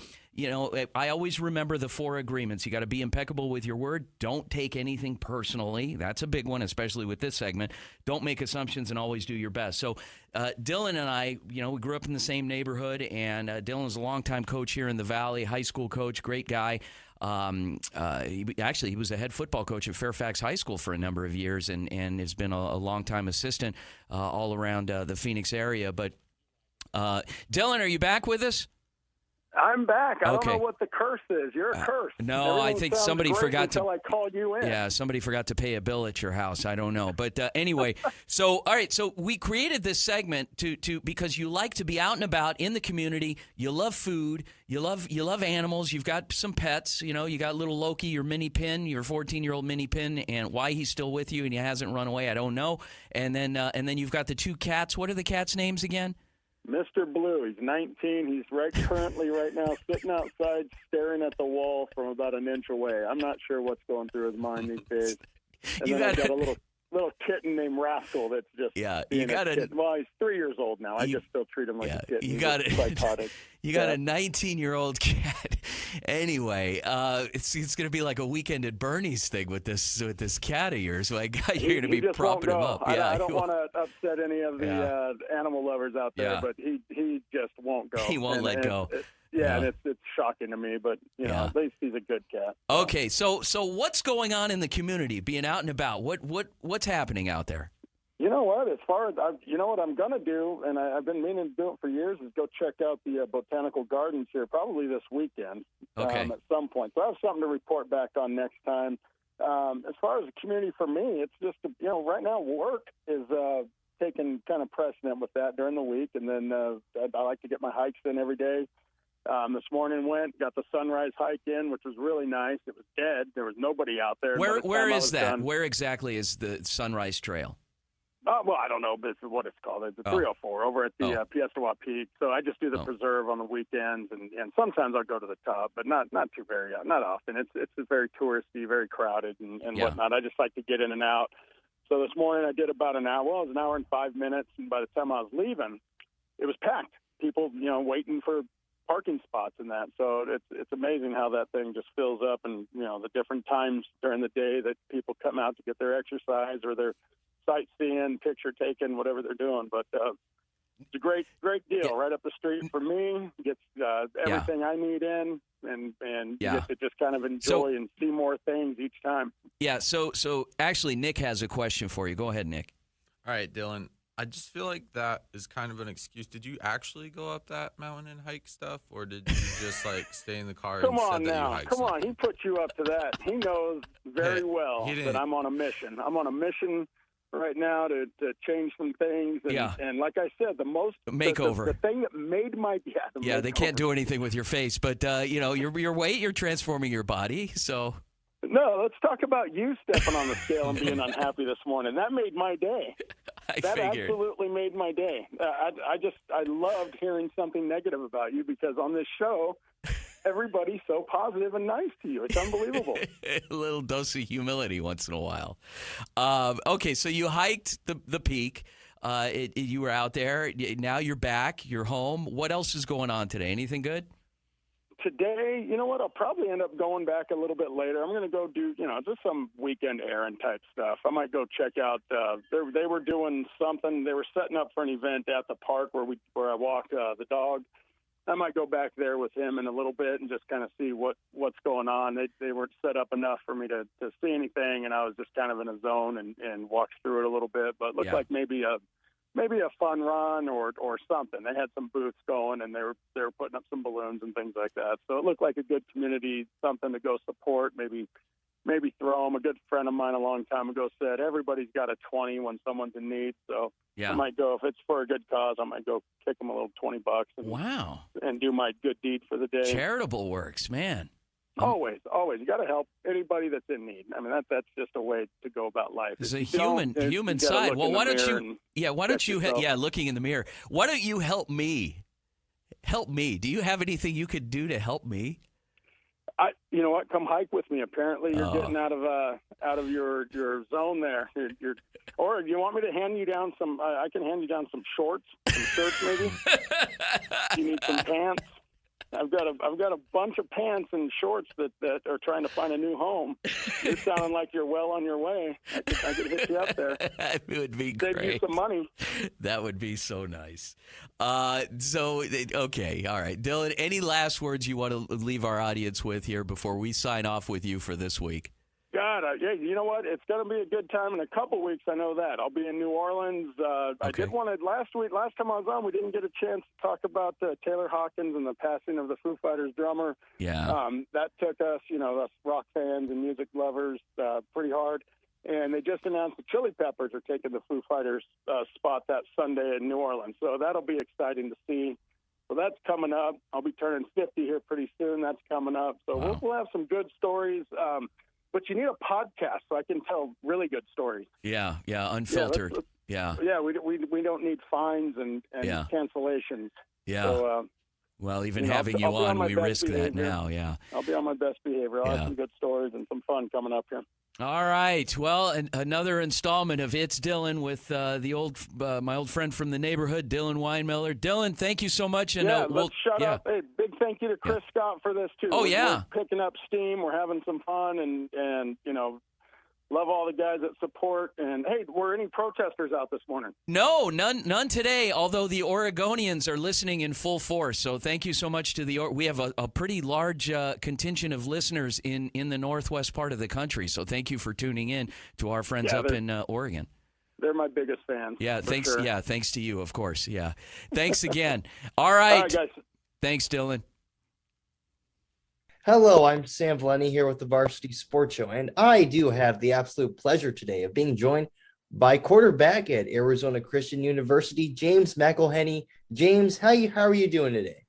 I always remember the 4 agreements. You got to be impeccable with your word. Don't take anything personally. That's a big one, especially with this segment. Don't make assumptions and always do your best. So Dylan and I, we grew up in the same neighborhood, and Dylan's a longtime coach here in the Valley, high school coach, great guy. He was a head football coach at Fairfax High School for a number of years and has been a longtime assistant all around the Phoenix area. But Dylan, are you back with us? I'm back. I don't know what the curse is. You're a curse. No, Everything I think sounds somebody great forgot until to. I called you in. Yeah, somebody forgot to pay a bill at your house. I don't know, but anyway. So, all right. So we created this segment to because you like to be out and about in the community. You love food. You love animals. You've got some pets. You got little Loki, your mini pin, your 14-year-old mini pin, and why he's still with you and he hasn't run away, I don't know. And then you've got the 2 cats. What are the cats' names again? Mr. Blue, he's 19. He's currently right now sitting outside staring at the wall from about an inch away. I'm not sure what's going through his mind these days. And then I've got a little little kitten named Rascal that's just you got a well, he's 3 years old now. I just still treat him like a kitten. You got it. Psychotic. You got a 19-year-old cat. Anyway, it's going to be like a weekend at Bernie's thing with this cat of yours. You're going to be propping him up. I don't want to upset any of the animal lovers out there, but he just won't go. He won't let go. And it's shocking to me, but at least he's a good cat. Okay, so what's going on in the community? Being out and about, what's happening out there? You know what? As far as what I'm gonna do, and I've been meaning to do it for years, is go check out the botanical gardens here, probably this weekend at some point. So I have something to report back on next time. As far as the community for me, it's just right now work is taking kind of precedent with that during the week, and then I like to get my hikes in every day. This morning got the sunrise hike in, which was really nice. It was dead. There was nobody out there. Where is that? Done. Where exactly is the Sunrise Trail? Well, I don't know, but it's what it's called. It's 304 over at the Piestewa Peak. So I just do the preserve on the weekends, and sometimes I'll go to the top, but not often. It's very touristy, very crowded, and whatnot. I just like to get in and out. So this morning I did about an hour. Well, it was an hour and 5 minutes, and by the time I was leaving, it was packed. People, waiting for parking spots and that. So it's amazing how that thing just fills up, and the different times during the day that people come out to get their exercise or their sightseeing, picture taking, whatever they're doing. But it's a great deal right up the street for me. Gets everything I need in, and you get to just kind of enjoy and see more things each time. Yeah. So actually, Nick has a question for you. Go ahead, Nick. All right, Dylan. I just feel like that is kind of an excuse. Did you actually go up that mountain and hike stuff, or did you just stay in the car and said that you hiked Come on, he put you up to that. He knows very well that I'm on a mission. I'm on a mission right now to change some things. And like I said, the makeover. The thing that made my they can't do anything with your face, but your weight, you're transforming your body, so. No, let's talk about you stepping on the scale and being unhappy this morning. That made my day. That absolutely made my day. I loved hearing something negative about you, because on this show, everybody's so positive and nice to you. It's unbelievable. A little dose of humility once in a while. Okay, so you hiked the peak. You were out there. Now you're back. You're home. What else is going on today? Anything good? Today, you know what? I'll probably end up going back a little bit later. I'm going to go do, just some weekend errand type stuff. I might go check out. They were doing something. They were setting up for an event at the park where I walk the dog. I might go back there with him in a little bit and just kind of see what's going on. They weren't set up enough for me to see anything, and I was just kind of in a zone and walked through it a little bit. But it looked like maybe a fun run or something. They had some booths going, and they were putting up some balloons and things like that. So it looked like a good community, something to go support, maybe throw them. A good friend of mine a long time ago said everybody's got a 20 when someone's in need. So I might go, if it's for a good cause, I might go kick them a little $20 and do my good deed for the day. Charitable works, man. Always. You got to help anybody that's in need. I mean, that's just a way to go about life. It's a human side. Well, why don't you? Looking in the mirror. Why don't you help me? Help me. Do you have anything you could do to help me? You know what? Come hike with me. Apparently, you're getting out of your zone there. Or do you want me to hand you down some? I can hand you down some shorts, some shirts, maybe. You need some pants. I've got a bunch of pants and shorts that are trying to find a new home. You're sounding like you're well on your way. I could hit you up there. That would be great. Save you some money. That would be so nice. Okay, all right. Dylan, any last words you want to leave our audience with here before we sign off with you for this week? God, you know what? It's going to be a good time in a couple weeks. I know that. I'll be in New Orleans. I did want to last time I was on, we didn't get a chance to talk about Taylor Hawkins and the passing of the Foo Fighters drummer. Yeah. That took us, us rock fans and music lovers, pretty hard. And they just announced the Chili Peppers are taking the Foo Fighters spot that Sunday in New Orleans. So that'll be exciting to see. So that's coming up. I'll be turning 50 here pretty soon. That's coming up. So we'll have some good stories. But you need a podcast so I can tell really good stories. Yeah, unfiltered. Yeah, we don't need fines and cancellations. Yeah. So, well, even having you on, we risk that now. Yeah. I'll be on my best behavior. I'll have some good stories and some fun coming up here. All right. Well, another installment of It's Dylan with my old friend from the neighborhood, Dylan Weinmiller. Dylan, thank you so much. And let's shut up. Hey, big thank you to Chris Scott for this too. Oh, We're picking up steam. We're having some fun, and love all the guys that support. And hey, were any protesters out this morning? No, none today. Although the Oregonians are listening in full force. So thank you so much to we have a pretty large contingent of listeners in the northwest part of the country. So thank you for tuning in to our friends up in Oregon. They're my biggest fans. Yeah, thanks. Sure. Yeah, thanks to you, of course. Yeah, thanks again. All right. All right, guys. Thanks, Dylan. Hello, I'm Sam Valeni here with the Varsity Sports Show, and I do have the absolute pleasure today of being joined by quarterback at Arizona Christian University, James McElhenney. James, how are you doing today?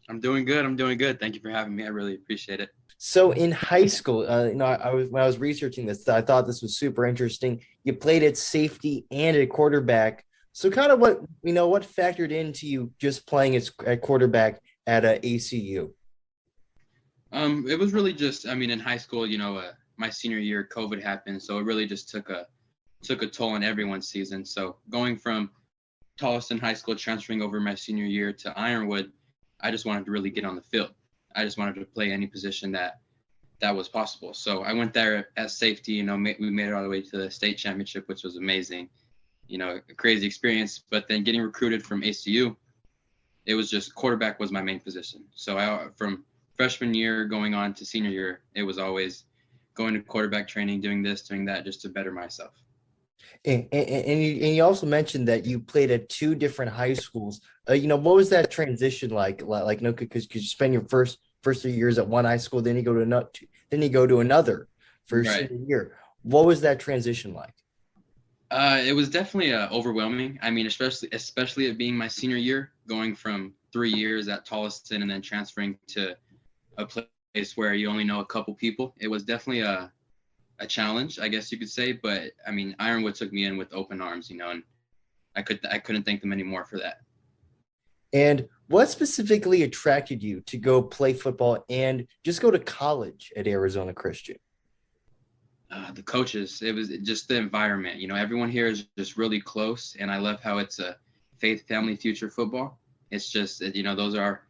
I'm doing good. Thank you for having me. I really appreciate it. So in high school, when I was researching this, I thought this was super interesting. You played at safety and at quarterback. So kind of what factored into you just playing at quarterback at ACU? It was really just, in high school, my senior year, COVID happened. So it really just took a toll on everyone's season. So going from Tolleson High School, transferring over my senior year to Ironwood, I just wanted to really get on the field. I just wanted to play any position that was possible. So I went there as safety, we made it all the way to the state championship, which was amazing, a crazy experience. But then getting recruited from ACU, it was just quarterback was my main position. So from freshman year going on to senior year, it was always going to quarterback training, doing this, doing that, just to better myself. And you also mentioned that you played at two different high schools. What was that transition like? Because you spend your first 3 years at one high school, then you go to another for your senior year. What was that transition like? It was definitely overwhelming. Especially it being my senior year, going from 3 years at Tolleson and then transferring to a place where you only know a couple people. It was definitely a challenge, I guess you could say. But Ironwood took me in with open arms, and I couldn't thank them anymore for that. And what specifically attracted you to go play football and just go to college at Arizona Christian? The coaches, it was just the environment. Everyone here is just really close, and I love how it's a faith, family, future football. It's just, those are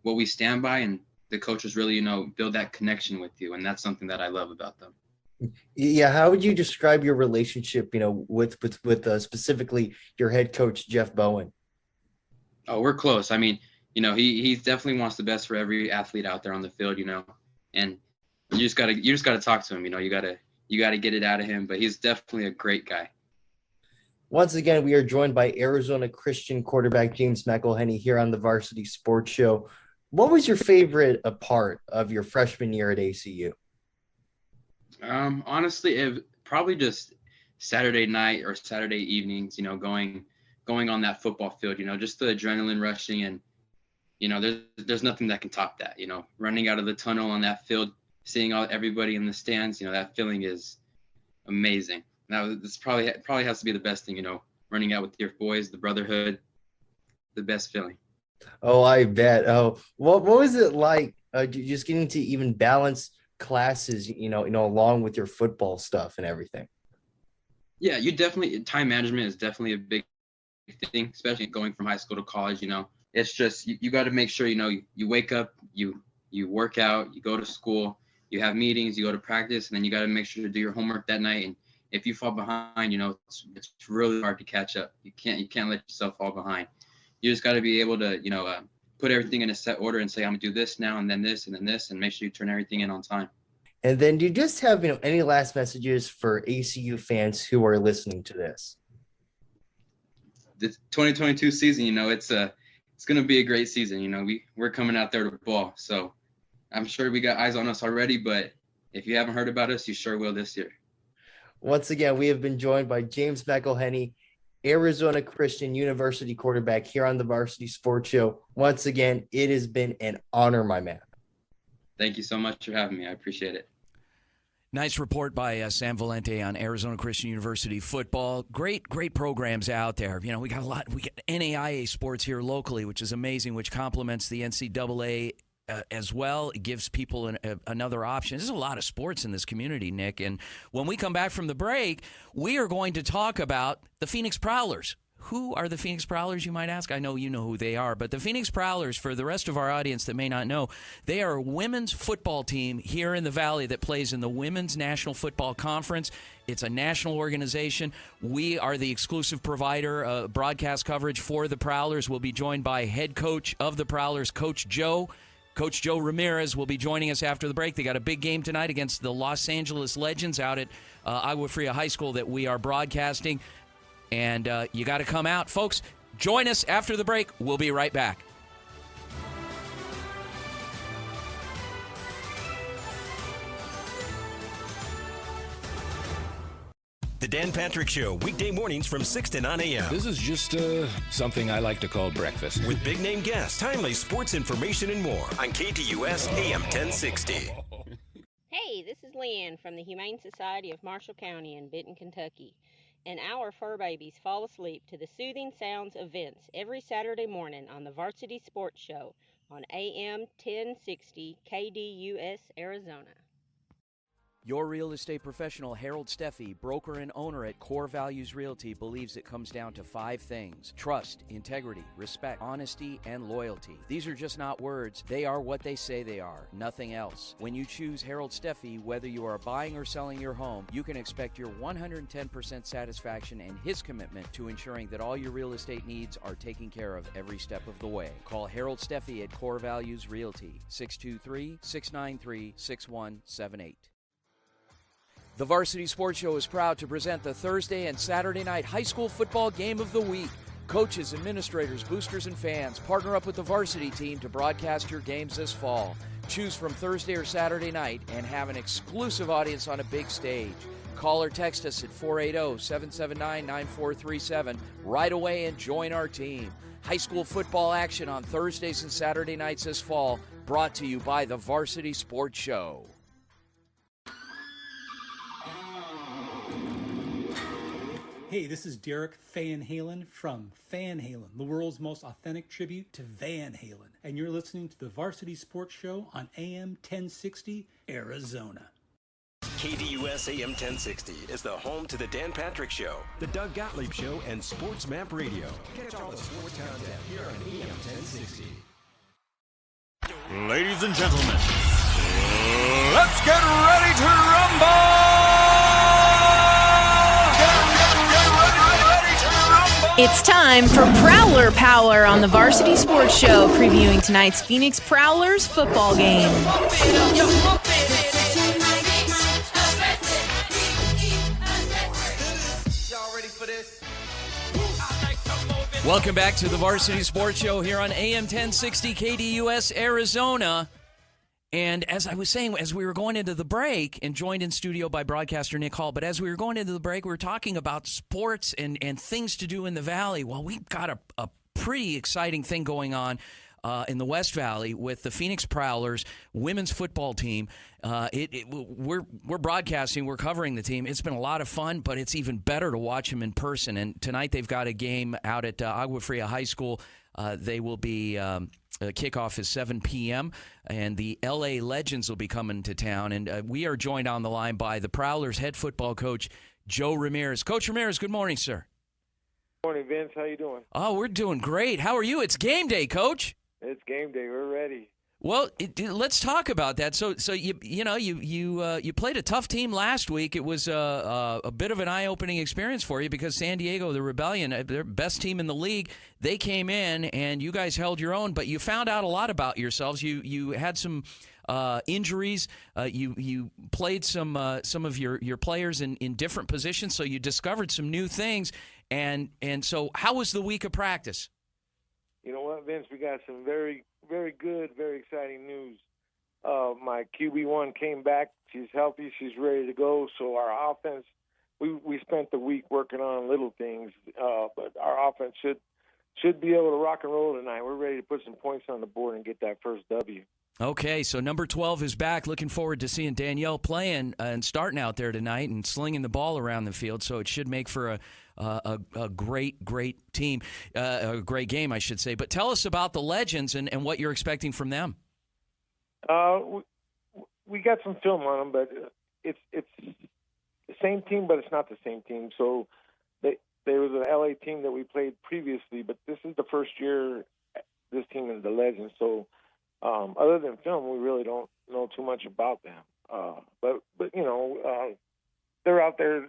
what we stand by, and the coaches really, build that connection with you, and that's something that I love about them. Yeah, how would you describe your relationship, with specifically your head coach Jeff Bowen? Oh, we're close. He definitely wants the best for every athlete out there on the field, and you just gotta talk to him. You gotta get it out of him. But he's definitely a great guy. Once again, we are joined by Arizona Christian quarterback James McElhenney here on the Varsity Sports Show. What was your favorite part of your freshman year at ACU? Honestly, it probably just Saturday night or Saturday evenings, going on that football field, just the adrenaline rushing, and, there's nothing that can top that, running out of the tunnel on that field, seeing everybody in the stands, that feeling is amazing. Now, this probably has to be the best thing, running out with your boys, the brotherhood, the best feeling. Oh, I bet. Oh, what was it like just getting to even balance classes, along with your football stuff and everything? Yeah, time management is definitely a big thing, especially going from high school to college. It's just you got to make sure you wake up, you work out, you go to school, you have meetings, you go to practice, and then you got to make sure to do your homework that night. And if you fall behind, it's really hard to catch up. You can't let yourself fall behind. You just got to be able to put everything in a set order and say, I'm gonna do this now, and then this, and then this, and make sure you turn everything in on time. And then do you just have any last messages for ACU fans who are listening to this? The 2022 season, it's going to be a great season. We're coming out there to ball. So I'm sure we got eyes on us already, but if you haven't heard about us, you sure will this year. Once again, we have been joined by James McElhenney, Arizona Christian University quarterback here on the Varsity Sports Show. Once again, it has been an honor, my man. Thank you so much for having me. I appreciate it. Nice report by Sam Valente on Arizona Christian University football. Great programs out there. We got we got NAIA sports here locally, which is amazing, which complements the NCAA as well. It gives people another option. There's a lot of sports in this community, Nick. And when we come back from the break, we are going to talk about the Phoenix Prowlers. Who are the Phoenix Prowlers, you might ask? I know you know who they are, but the Phoenix Prowlers, for the rest of our audience that may not know, they are a women's football team here in the Valley that plays in the Women's National Football Conference. It's a national organization. We are the exclusive provider, broadcast coverage for the Prowlers. We'll be joined by head coach of the Prowlers, Coach Joe. Coach Joe Ramirez will be joining us after the break. They got a big game tonight against the Los Angeles Legends out at Agua Fria High School that we are broadcasting. And you got to come out. Folks, join us after the break. We'll be right back. The Dan Patrick Show, weekday mornings from 6 to 9 a.m. This is just something I like to call breakfast. With big name guests, timely sports information, and more on KDUS AM 1060. Hey, this is Lynn from the Humane Society of Marshall County in Benton, Kentucky. And our fur babies fall asleep to the soothing sounds of Vince every Saturday morning on the Varsity Sports Show on AM 1060 KDUS, Arizona. Your real estate professional, Harold Steffi, broker and owner at Core Values Realty, believes it comes down to 5 things: trust, integrity, respect, honesty, and loyalty. These are just not words. They are what they say they are, nothing else. When you choose Harold Steffi, whether you are buying or selling your home, you can expect your 110% satisfaction and his commitment to ensuring that all your real estate needs are taken care of every step of the way. Call Harold Steffi at Core Values Realty, 623-693-6178. The Varsity Sports Show is proud to present the Thursday and Saturday night high school football game of the week. Coaches, administrators, boosters, and fans partner up with the varsity team to broadcast your games this fall. Choose from Thursday or Saturday night and have an exclusive audience on a big stage. Call or text us at 480-779-9437 right away and join our team. High school football action on Thursdays and Saturday nights this fall, brought to you by the Varsity Sports Show. Hey, this is Derek Van Halen from Van Halen, the world's most authentic tribute to Van Halen. And you're listening to the Varsity Sports Show on AM 1060, Arizona. KDUS AM 1060 is the home to the Dan Patrick Show, the Doug Gottlieb Show, and Sports Map Radio. Catch all the sports content here on AM 1060. Ladies and gentlemen, let's get ready to rumble! It's time for Prowler Power on the Varsity Sports Show, previewing tonight's Phoenix Prowlers football game. Welcome back to the Varsity Sports Show here on AM 1060 KDUS, Arizona. And as I was saying, as we were going into the break, and joined in studio by broadcaster Nick Hall, but as we were going into the break, we were talking about sports and things to do in the Valley. Well, we've got a pretty exciting thing going on in the West Valley with the Phoenix Prowlers women's football team. We're broadcasting, we're covering the team. It's been a lot of fun, but it's even better to watch them in person. And tonight they've got a game out at Agua Fria High School. They will be kickoff is 7 p.m. and the L.A. Legends will be coming to town. And we are joined on the line by the Prowlers head football coach, Joe Ramirez. Coach Ramirez, good morning, sir. Morning, Vince. How you doing? Oh, we're doing great. How are you? It's game day, Coach. It's game day. We're ready. Well, let's talk about that. So you played a tough team last week. It was a bit of an eye-opening experience for you because San Diego, the Rebellion, their best team in the league, they came in and you guys held your own. But you found out a lot about yourselves. You had some injuries. You played some of your players in different positions, so you discovered some new things. And so, how was the week of practice? You know what, Vince? We got some very, very good, very exciting news. My QB1 came back. She's healthy. She's ready to go. So our offense, we spent the week working on little things, but our offense should be able to rock and roll tonight. We're ready to put some points on the board and get that first W. Okay, so number 12 is back. Looking forward to seeing Danielle playing and starting out there tonight and slinging the ball around the field. So it should make for a great team, a great game, I should say. But tell us about the Legends and what you're expecting from them. We got some film on them, but it's the same team, but it's not the same team. So there was an LA team that we played previously, but this is the first year this team is the Legends. So other than film, we really don't know too much about them. But they're out there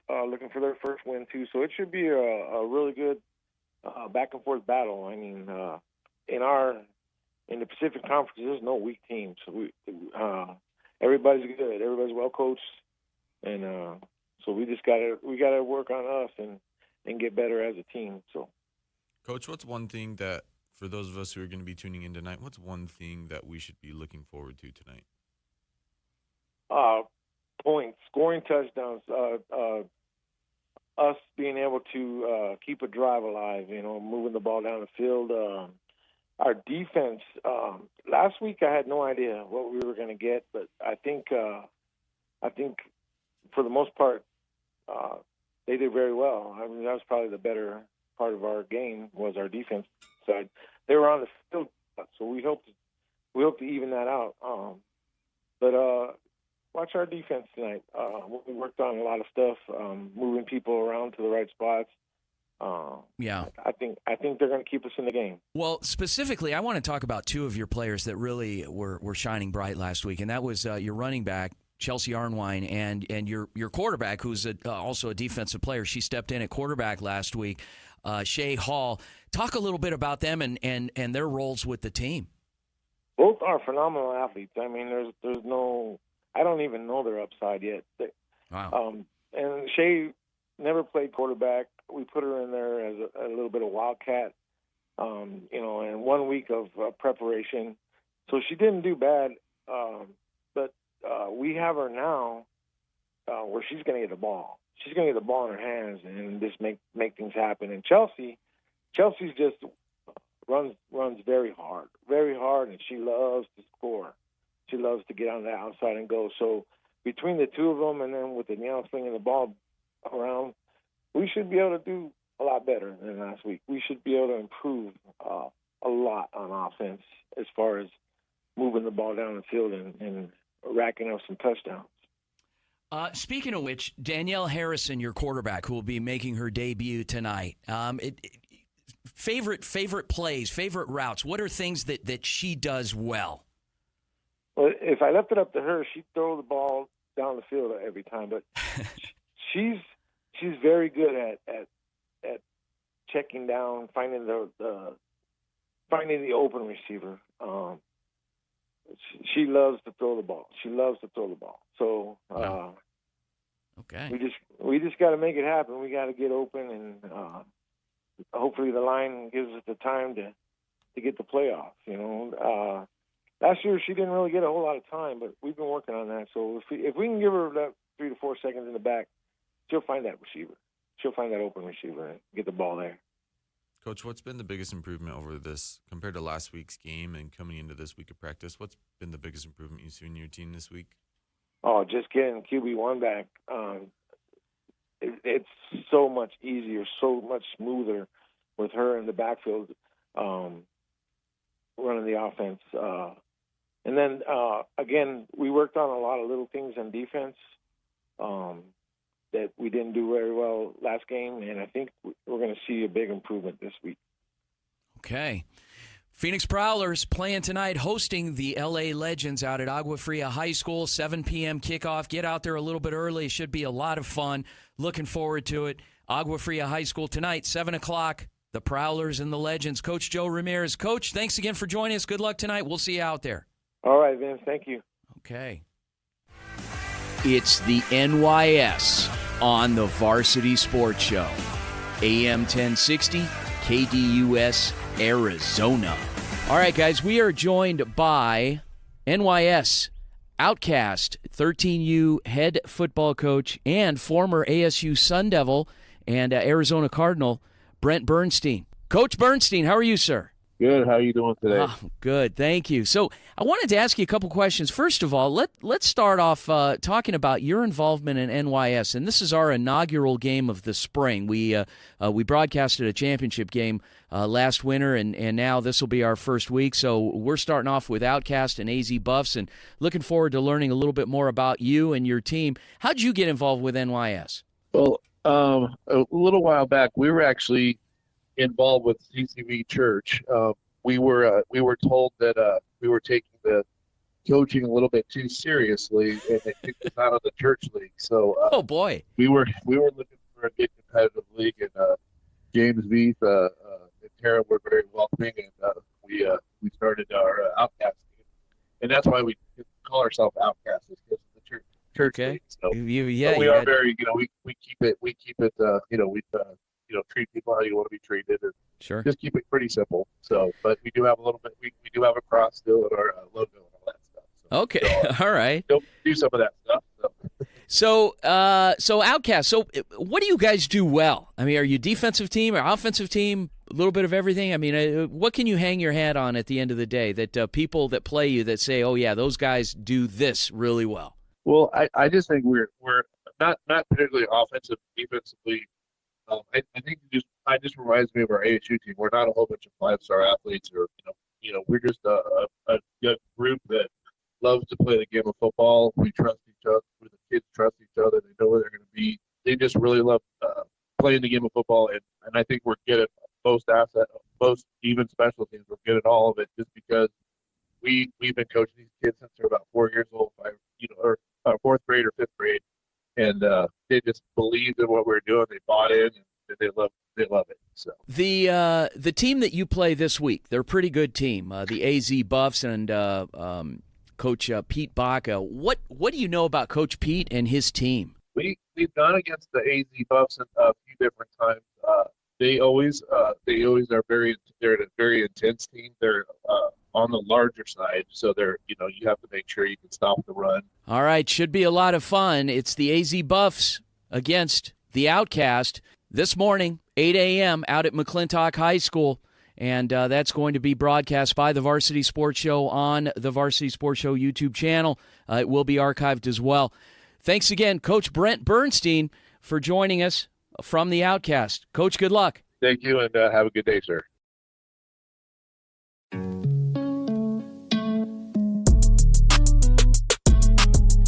looking for their first win too. So it should be a really good back and forth battle. I mean, in the Pacific Conference, there's no weak teams. So everybody's good. Everybody's well coached, and so we gotta work on us and get better as a team. So, Coach, what's one thing that for those of us who are going to be tuning in tonight, what's one thing that we should be looking forward to tonight? Points, scoring touchdowns, us being able to keep a drive alive. Moving the ball down the field. Our defense, last week I had no idea what we were going to get, but I think for the most part they did very well. I mean, that was probably the better part of our game was our defense side. They were on the field, so we hope to even that out. But watch our defense tonight. We worked on a lot of stuff, moving people around to the right spots. Yeah. I think they're going to keep us in the game. Well, specifically, I want to talk about two of your players that really were shining bright last week, and that was your running back, Chelsea Arnwine, and your quarterback, who's also a defensive player. She stepped in at quarterback last week, Shay Hall. Talk a little bit about them and their roles with the team. Both are phenomenal athletes. I mean, there's no – I don't even know their upside yet. Wow. And Shay never played quarterback. We put her in there as a little bit of wildcat, and 1 week of preparation. So she didn't do bad, but we have her now where she's going to get the ball. She's going to get the ball in her hands and just make things happen. And Chelsea's just runs very hard, and she loves to score. She loves to get on the outside and go. So between the two of them, and then with Danielle slinging the ball around, we should be able to do a lot better than last week. We should be able to improve a lot on offense as far as moving the ball down the field and racking up some touchdowns. Speaking of which, Danielle Harrison, your quarterback, who will be making her debut tonight, favorite plays, favorite routes, what are things that she does well? Well, if I left it up to her, she'd throw the ball down the field every time, but she's very good at checking down, finding the open receiver. She loves to throw the ball. So okay, we just got to make it happen. We got to get open, and hopefully the line gives us the time to get the playoffs. Last year she didn't really get a whole lot of time, but we've been working on that. So if we can give her that 3 to 4 seconds in the back, she'll find that receiver. She'll find that open receiver and get the ball there. Coach, what's been the biggest improvement over this compared to last week's game and coming into this week of practice? What's been the biggest improvement you've seen in your team this week? Oh, just getting QB1 back. It's so much easier, so much smoother with her in the backfield running the offense. And then, again, we worked on a lot of little things on defense that we didn't do very well last game, and I think we're going to see a big improvement this week. Okay. Phoenix Prowlers playing tonight, hosting the LA Legends out at Agua Fria High School, 7 p.m. kickoff. Get out there a little bit early. It should be a lot of fun. Looking forward to it. Agua Fria High School tonight, 7 o'clock. The Prowlers and the Legends. Coach Joe Ramirez. Coach, thanks again for joining us. Good luck tonight. We'll see you out there. All right, Vince. Thank you. Okay. It's the NYS on the Varsity Sports Show. AM 1060, KDUS, Arizona. All right, guys, we are joined by NYS Outcast 13U head football coach and former ASU Sun Devil and Arizona Cardinal, Brent Bernstein. Coach Bernstein, how are you, sir? Good. How you doing today? Good, thank you. So I wanted to ask you a couple questions. First of all, let's start off talking about your involvement in NYS, and this is our inaugural game of the spring. We broadcasted a championship game last winter, and now this will be our first week. So we're starting off with Outcast and AZ Buffs, and looking forward to learning a little bit more about you and your team. How'd you get involved with NYS? Well, a little while back, we were actually involved with CCV Church. We were told that we were taking the coaching a little bit too seriously, and they kicked us out of the church league. So, oh boy, we were looking for a good competitive league, and James Veith and Tara were very welcoming, and we started our Outcast team, and that's why we call ourselves Outcasts, is because of the church league. So, but we are very, we keep it, treat people how you want to be treated, and sure, just keep it pretty simple. So, but we do have a little bit. We do have a cross still in our logo and all that stuff. So, okay, all right. Do some of that stuff. So, Outcast. So, what do you guys do well? I mean, are you defensive team or offensive team? A little bit of everything. I mean, what can you hang your hat on at the end of the day that people that play you that say, oh yeah, those guys do this really well? Well, I just think we're not particularly offensive, defensively. I think it just reminds me of our ASU team. We're not a whole bunch of 5-star athletes, or we're just a good group that loves to play the game of football. We trust each other. The kids trust each other. They know where they're going to be. They just really love playing the game of football, and I think we're good at most even special teams. We're good at all of it, just because we've been coaching these kids since they're about 4 years old, or fourth grade or fifth grade. And they just believed in what we were doing. They bought in, and they love it. So the team that you play this week, they're a pretty good team. The AZ Buffs and Coach Pete Baca. What do you know about Coach Pete and his team? We've gone against the AZ Buffs a few different times. They always are they're a very intense team. They're on the larger side, so they're you have to make sure you can stop the run. All right, should be a lot of fun. It's the AZ Buffs against the Outcast this morning, 8 a.m. out at McClintock High School, and that's going to be broadcast by the Varsity Sports Show on the Varsity Sports Show YouTube channel. It will be archived as well. Thanks again, Coach Brent Bernstein, for joining us from the Outcast. Coach, good luck. Thank you, and have a good day, sir.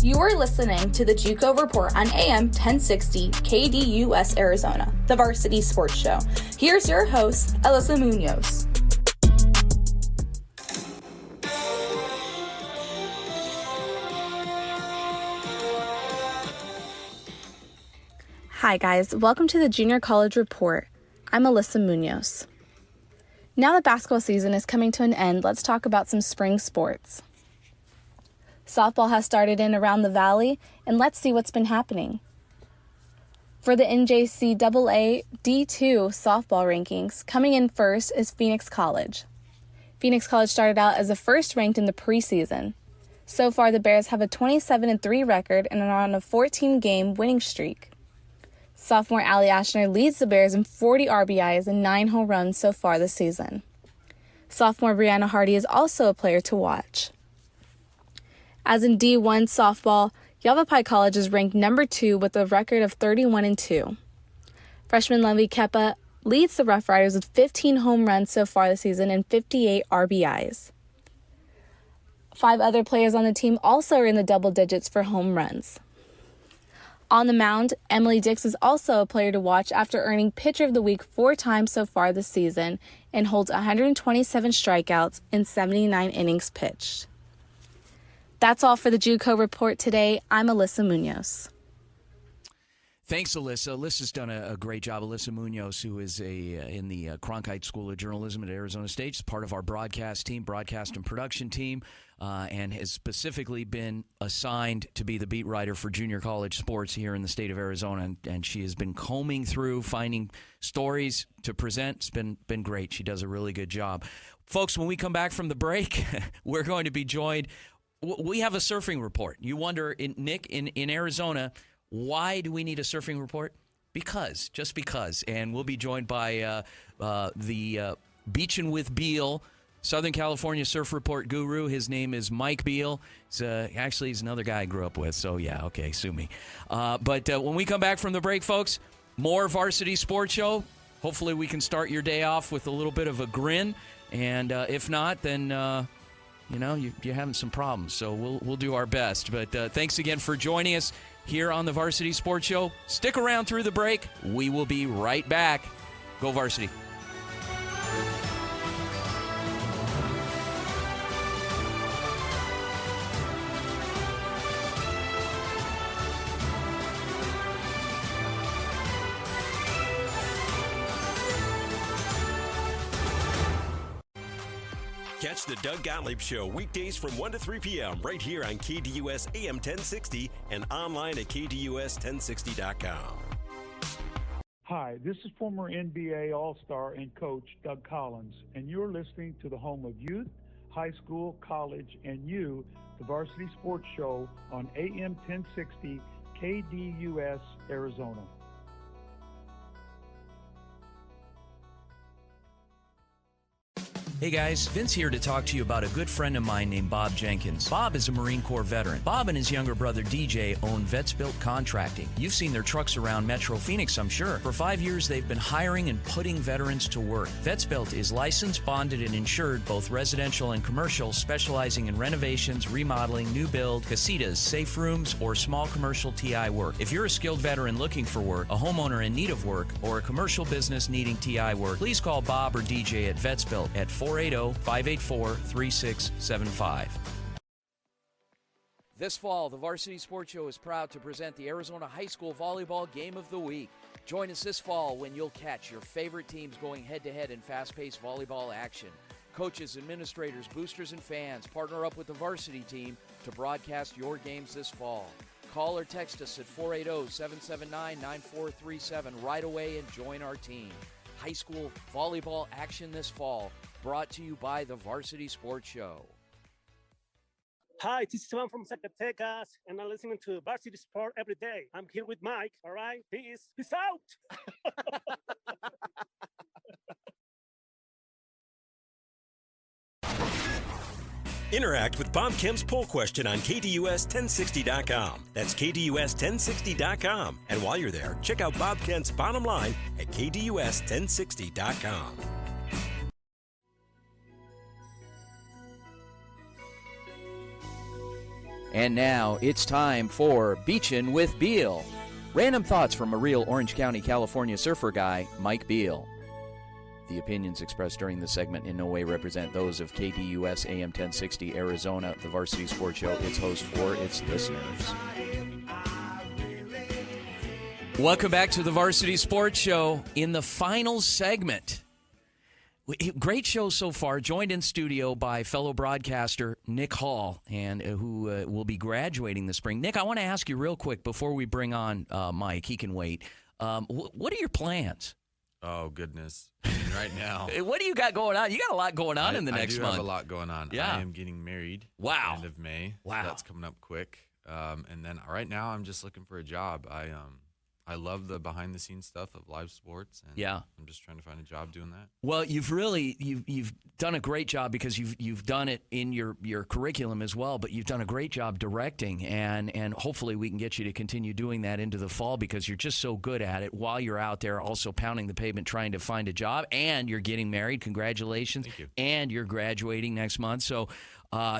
You are listening to the JUCO Report on AM 1060 KDUS Arizona, the Varsity Sports Show. Here's your host, Alyssa Munoz. Hi guys, welcome to the Junior College Report. I'm Alyssa Munoz. Now that basketball season is coming to an end, let's talk about some spring sports. Softball has started in around the valley, and let's see what's been happening. For the NJCAA D2 softball rankings, coming in first is Phoenix College. Phoenix College started out as the first ranked in the preseason. So far, the Bears have a 27-3 record and are on a 14-game winning streak. Sophomore Allie Ashner leads the Bears in 40 RBIs and 9 home runs so far this season. Sophomore Brianna Hardy is also a player to watch. As in D1 softball, Yavapai College is ranked number 2 with a record of 31-2. Freshman Levi Kepa leads the Rough Riders with 15 home runs so far this season and 58 RBIs. 5 other players on the team also are in the double digits for home runs. On the mound, Emily Dix is also a player to watch after earning Pitcher of the Week 4 times so far this season and holds 127 strikeouts in 79 innings pitched. That's all for the JUCO Report today. I'm Alyssa Munoz. Thanks, Alyssa. Alyssa's done a great job. Alyssa Munoz, who is in the Cronkite School of Journalism at Arizona State, is part of our broadcast and production team, and has specifically been assigned to be the beat writer for junior college sports here in the state of Arizona. And she has been combing through, finding stories to present. It's been great. She does a really good job. Folks, when we come back from the break, we're going to be joined. We have a surfing report. You wonder, Nick, in Arizona, why do we need a surfing report? Just because. And we'll be joined by the Beachin' with Beal, Southern California Surf Report guru. His name is Mike Beal. Actually, he's another guy I grew up with, so yeah, okay, sue me. But when we come back from the break, folks, more Varsity Sports Show. Hopefully we can start your day off with a little bit of a grin, and if not, then you're having some problems. So we'll do our best. But thanks again for joining us here on the Varsity Sports Show. Stick around through the break. We will be right back. Go Varsity. Catch the Doug Gottlieb Show weekdays from 1 to 3 p.m. right here on KDUS AM 1060 and online at KDUS1060.com. Hi, this is former NBA All-Star and coach Doug Collins, and you're listening to the home of youth, high school, college, and you, the Varsity Sports Show on AM 1060 KDUS, Arizona. Hey guys, Vince here to talk to you about a good friend of mine named Bob Jenkins. Bob is a Marine Corps veteran. Bob and his younger brother DJ own Vets Built Contracting. You've seen their trucks around Metro Phoenix, I'm sure. For 5 years, they've been hiring and putting veterans to work. Vets Built is licensed, bonded, and insured, both residential and commercial, specializing in renovations, remodeling, new build, casitas, safe rooms, or small commercial TI work. If you're a skilled veteran looking for work, a homeowner in need of work, or a commercial business needing TI work, please call Bob or DJ at Vets Built at 480-584-3675. This fall, the Varsity Sports Show is proud to present the Arizona High School Volleyball Game of the Week. Join us this fall when you'll catch your favorite teams going head-to-head in fast-paced volleyball action. Coaches, administrators, boosters, and fans partner up with the varsity team to broadcast your games this fall. Call or text us at 480-779-9437 right away and join our team. High school volleyball action this fall, brought to you by the Varsity Sports Show. Hi, this is Ivan from Zacatecas, and I'm listening to Varsity Sport every day. I'm here with Mike, all right? Peace out! Interact with Bob Kemp's poll question on KDUS1060.com. That's KDUS1060.com. And while you're there, check out Bob Kemp's bottom line at KDUS1060.com. And now it's time for Beachin' with Beal. Random thoughts from a real Orange County, California surfer guy, Mike Beal. The opinions expressed during the segment in no way represent those of KDUS AM 1060 Arizona, the Varsity Sports Show, its host, or its listeners. Welcome back to the Varsity Sports Show. In the final segment, great show so far, joined in studio by fellow broadcaster Nick Hall, and who will be graduating this spring. Nick, I want to ask you real quick before we bring on Mike. He can wait. What are your plans? Oh, goodness. Right now. What do you got going on? You got a lot going on in the next month. I do have a lot going on. Yeah. I am getting married. Wow. End of May. Wow. So that's coming up quick. And then right now I'm just looking for a job. I love the behind-the-scenes stuff of live sports, and yeah. I'm just trying to find a job doing that. Well, you've done a great job because you've done it in your curriculum as well, but you've done a great job directing, and hopefully we can get you to continue doing that into the fall because you're just so good at it while you're out there also pounding the pavement trying to find a job, and you're getting married. Congratulations. Thank you. And you're graduating next month. So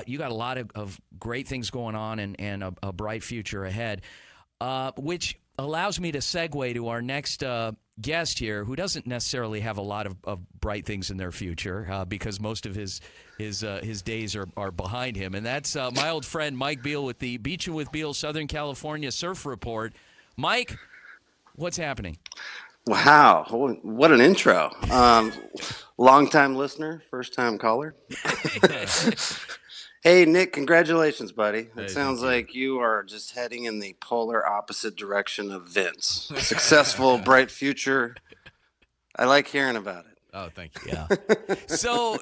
you got a lot of great things going on and a bright future ahead, which allows me to segue to our next guest here, who doesn't necessarily have a lot of bright things in their future because most of his days are behind him. And that's my old friend Mike Beal with the Beachin' with Beal Southern California Surf Report. Mike, what's happening? Wow, what an intro. Long-time listener, first-time caller. Hey, Nick, congratulations, buddy. It sounds like you are just heading in the polar opposite direction of Vince. Successful, bright future. I like hearing about it. Oh, thank you. Yeah. So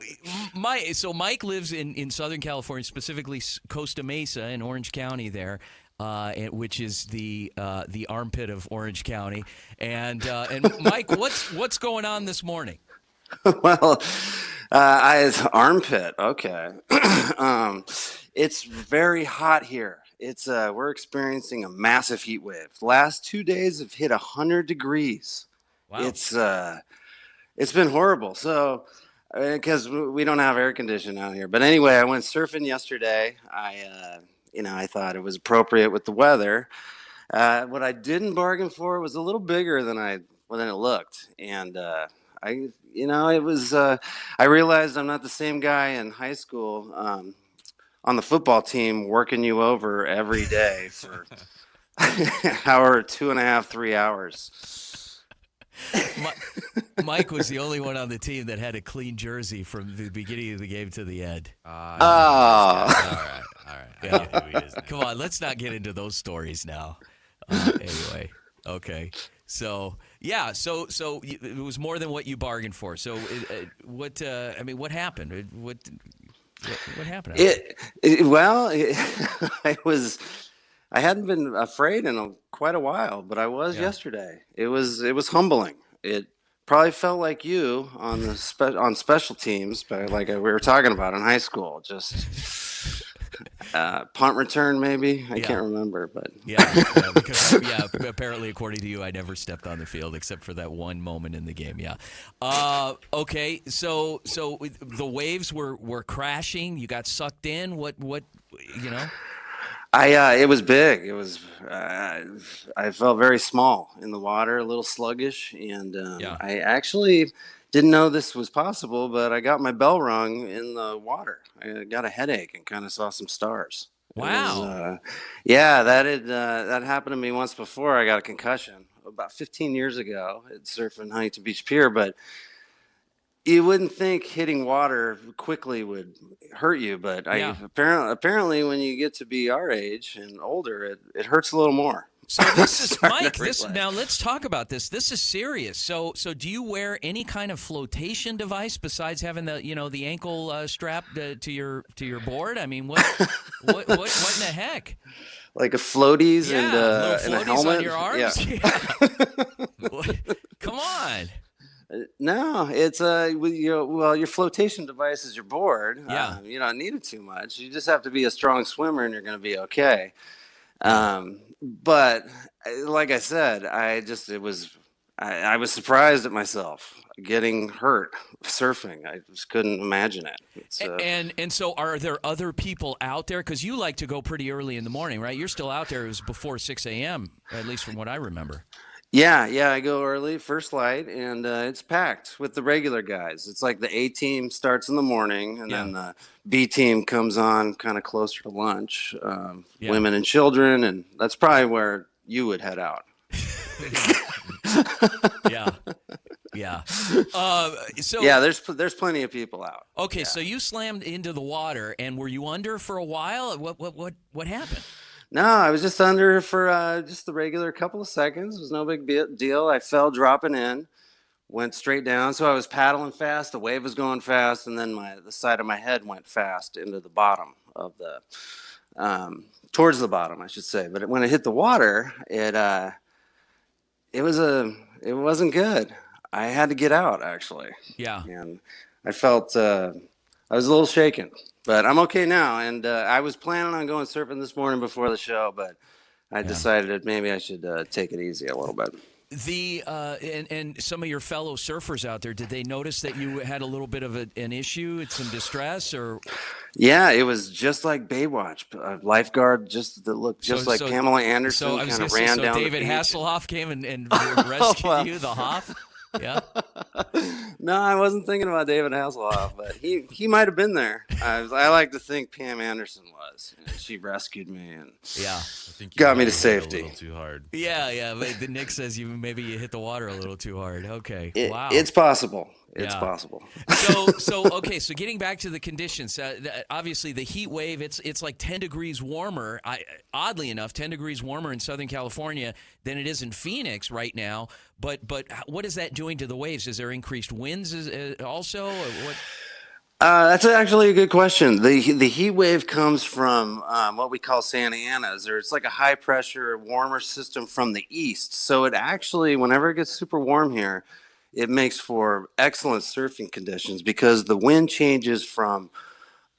Mike lives in Southern California, specifically Costa Mesa in Orange County there, which is the armpit of Orange County. And Mike, what's going on this morning? Well, armpit. Okay. um, it's very hot here. We're experiencing a massive heat wave. The last 2 days have hit 100 degrees. Wow. It's been horrible. So, because we don't have air conditioning out here. But anyway, I went surfing yesterday. I thought it was appropriate with the weather. What I didn't bargain for was a little bigger than it looked, and it was. I realized I'm not the same guy in high school on the football team working you over every day for hour, 2.5, 3 hours. Mike was the only one on the team that had a clean jersey from the beginning of the game to the end. Oh. All right. Yeah. Come on, let's not get into those stories now. Anyway, okay. So yeah, so it was more than what you bargained for. So what happened? What happened? I hadn't been afraid in quite a while, but I was yesterday. It was humbling. It probably felt like you on on special teams, but like we were talking about in high school, just punt return maybe. I can't remember, but because apparently according to you, I never stepped on the field except for that one moment in the game. Yeah. Okay. So the waves were crashing. You got sucked in. What you know? It was big. It was. I felt very small in the water, a little sluggish, and I actually didn't know this was possible. But I got my bell rung in the water. I got a headache and kind of saw some stars. Wow. That happened to me once before. I got a concussion about 15 years ago at surfing Huntington Beach Pier, but. You wouldn't think hitting water quickly would hurt you, but apparently when you get to be our age and older, it hurts a little more. So this is Mike. Now let's talk about this. This is serious. So do you wear any kind of flotation device besides having the ankle strap to your board? I mean, what in the heck? Like a floaties and floaties a helmet on your arms. Yeah. Come on. No, it's your flotation device is your board. Yeah. You don't need it too much. You just have to be a strong swimmer and you're going to be okay. But like I said, I was surprised at myself getting hurt surfing. I just couldn't imagine it. And so are there other people out there? Because you like to go pretty early in the morning, right? You're still out there. It was before 6 a.m., at least from what I remember. Yeah, I go early, first light, and it's packed with the regular guys. It's like the A team starts in the morning, and then the B team comes on kind of closer to lunch, women and children, and that's probably where you would head out. There's plenty of people out. Okay, so you slammed into the water, and were you under for a while? What happened? No, I was just under for just the regular couple of seconds. It was no big deal. I fell dropping in, went straight down. So I was paddling fast. The wave was going fast, and then the side of my head went fast into the bottom of towards the bottom, I should say. But when it hit the water, it wasn't good. I had to get out actually. Yeah, and I felt I was a little shaken. But I'm okay now, and I was planning on going surfing this morning before the show, but I decided that maybe I should take it easy a little bit. And some of your fellow surfers out there, did they notice that you had a little bit of an issue, some distress, or? Yeah, it was just like Baywatch. A lifeguard that looked just like Pamela Anderson kind of ran down David the beach. Hasselhoff came and rescued you, the Hoff? Yeah. No, I wasn't thinking about David Hasselhoff, but he might have been there. I like to think Pam Anderson was. She rescued me and I think got me to safety. A little too hard. Yeah. But Nick says maybe you hit the water a little too hard. Okay. Wow. It's possible. It's possible. So getting back to the conditions, obviously the heat wave, it's like 10 degrees warmer, oddly enough, 10 degrees warmer in Southern California than it is in Phoenix right now. But what is that doing to the waves? Is there increased winds also? Or what? That's actually a good question. The heat wave comes from what we call Santa Ana's, or it's like a high pressure, warmer system from the east. So it actually, whenever it gets super warm here, it makes for excellent surfing conditions because the wind changes from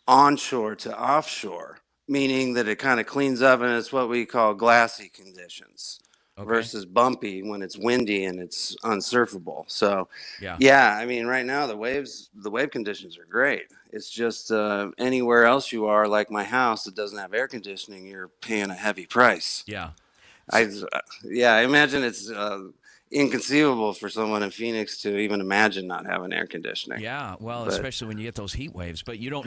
onshore to offshore, meaning that it kind of cleans up and it's what we call glassy conditions versus bumpy when it's windy and it's unsurfable. So, yeah, I mean, right now the wave conditions are great. It's just anywhere else you are, like my house that doesn't have air conditioning, you're paying a heavy price. Yeah. I imagine it's inconceivable for someone in Phoenix to even imagine not having air conditioning. Yeah, well, But- especially when you get those heat waves, but you don't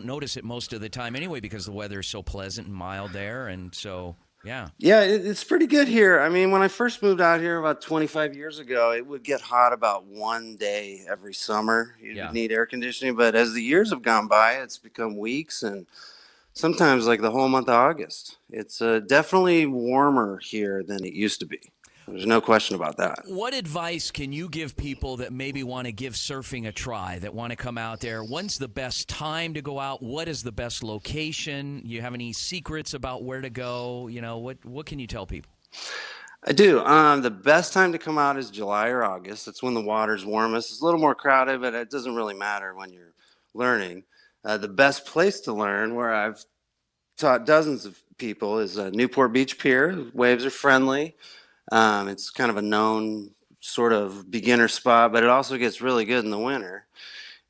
notice it most of the time anyway because the weather is so pleasant and mild there, and so yeah. Yeah, it's pretty good here. I mean, when I first moved out here about 25 years ago, it would get hot about one day every summer. You'd need air conditioning, but as the years have gone by, it's become weeks and sometimes like the whole month of August. It's definitely warmer here than it used to be. There's no question about that. What advice can you give people that maybe want to give surfing a try, that want to come out there? When's the best time to go out? What is the best location? You have any secrets about where to go? You know, what can you tell people? I do. The best time to come out is July or August. That's when the water's warmest. It's a little more crowded, but it doesn't really matter when you're learning. The best place to learn, where I've taught dozens of people, is Newport Beach Pier. Waves are friendly. It's kind of a known sort of beginner spot, but it also gets really good in the winter.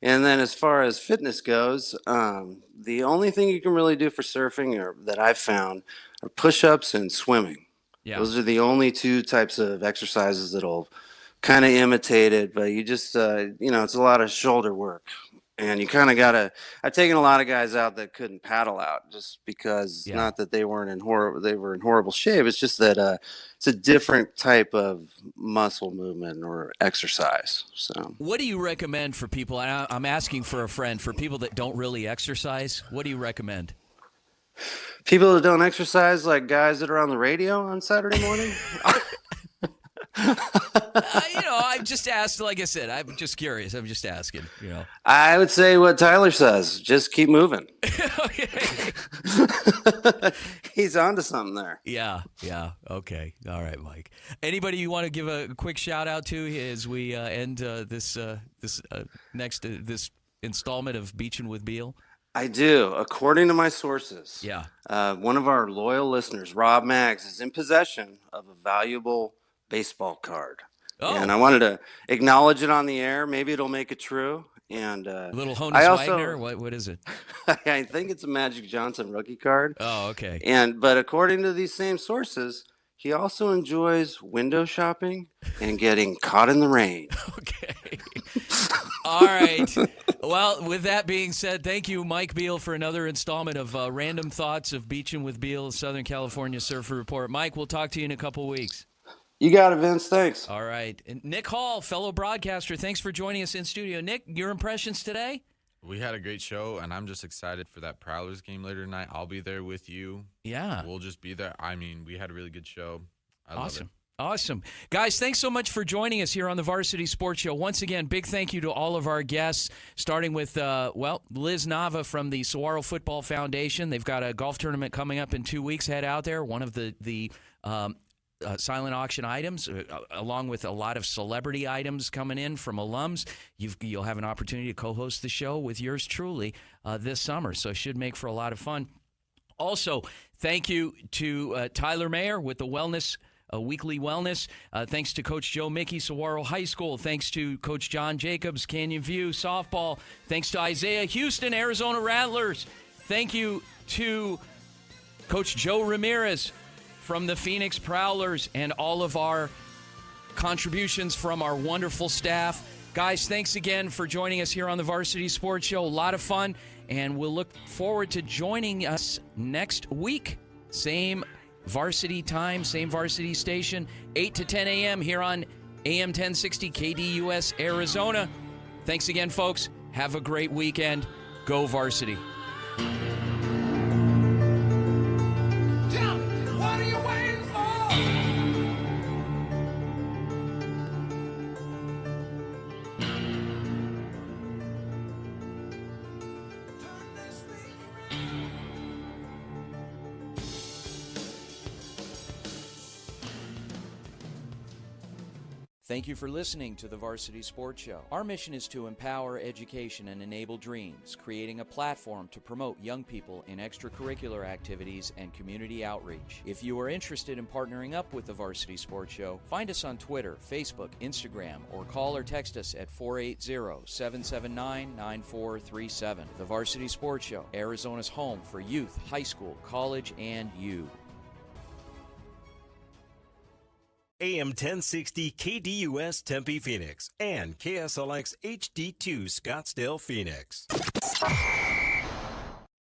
And then as far as fitness goes, the only thing you can really do for surfing that I've found are push-ups and swimming. Yeah. Those are the only two types of exercises that'll kind of imitate it, but you just, it's a lot of shoulder work. And you kind of got to, I've taken a lot of guys out that couldn't paddle out just because, not that they were in horrible shape. It's just that it's a different type of muscle movement or exercise. So What do you recommend for people? And I'm asking for a friend, for people that don't really exercise, what do you recommend? people that don't exercise, like guys that are on the radio on Saturday morning. I've just asked, like I said, I'm just curious. I'm just asking, I would say what Tyler says. Just keep moving. He's onto something there. Yeah. Okay. All right, Mike. Anybody you want to give a quick shout out to as we end this installment of Beachin' with Beal? I do. According to my sources, yeah, one of our loyal listeners, Rob Maggs, is in possession of a valuable baseball card. Oh. And I wanted to acknowledge it on the air. Maybe it'll make it true. And little Honus Wagner? What is it? I think it's a Magic Johnson rookie card. Oh, okay. But according to these same sources, he also enjoys window shopping and getting caught in the rain. Okay. All right. Well, with that being said, thank you, Mike Beal, for another installment of Random Thoughts of Beachin' with Beal, Southern California Surfer Report. Mike, we'll talk to you in a couple weeks. You got it, Vince. Thanks. All right. And Nick Hall, fellow broadcaster, thanks for joining us in studio. Nick, your impressions today? We had a great show, and I'm just excited for that Prowlers game later tonight. I'll be there with you. Yeah. We'll just be there. I mean, we had a really good show. I love it. Awesome. Guys, thanks so much for joining us here on the Varsity Sports Show. Once again, big thank you to all of our guests, starting with, Liz Nava from the Saguaro Football Foundation. They've got a golf tournament coming up in 2 weeks. Head out there. One of the silent auction items, along with a lot of celebrity items coming in from alums. You'll have an opportunity to co-host the show with yours truly this summer, so it should make for a lot of fun. Also, thank you to Tyler Mayer with the Weekly Wellness. Thanks to Coach Joe Mickey, Saguaro High School. Thanks to Coach John Jacobs, Canyon View Softball. Thanks to Isaiah Houston, Arizona Rattlers. Thank you to Coach Joe Ramirez from the Phoenix Prowlers, and all of our contributions from our wonderful staff. Guys, thanks again for joining us here on the Varsity Sports Show. A lot of fun, and we'll look forward to joining us next week. Same Varsity time, same Varsity station, 8 to 10 a.m. here on AM 1060 KDUS Arizona. Thanks again, folks. Have a great weekend. Go Varsity. Thank you for listening to the Varsity Sports Show. Our mission is to empower education and enable dreams, creating a platform to promote young people in extracurricular activities and community outreach. If you are interested in partnering up with the Varsity Sports Show, find us on Twitter, Facebook, Instagram, or call or text us at 480-779-9437. The Varsity Sports Show, Arizona's home for youth, high school, college, and you. AM 1060 KDUS Tempe Phoenix and KSLX HD2 Scottsdale Phoenix.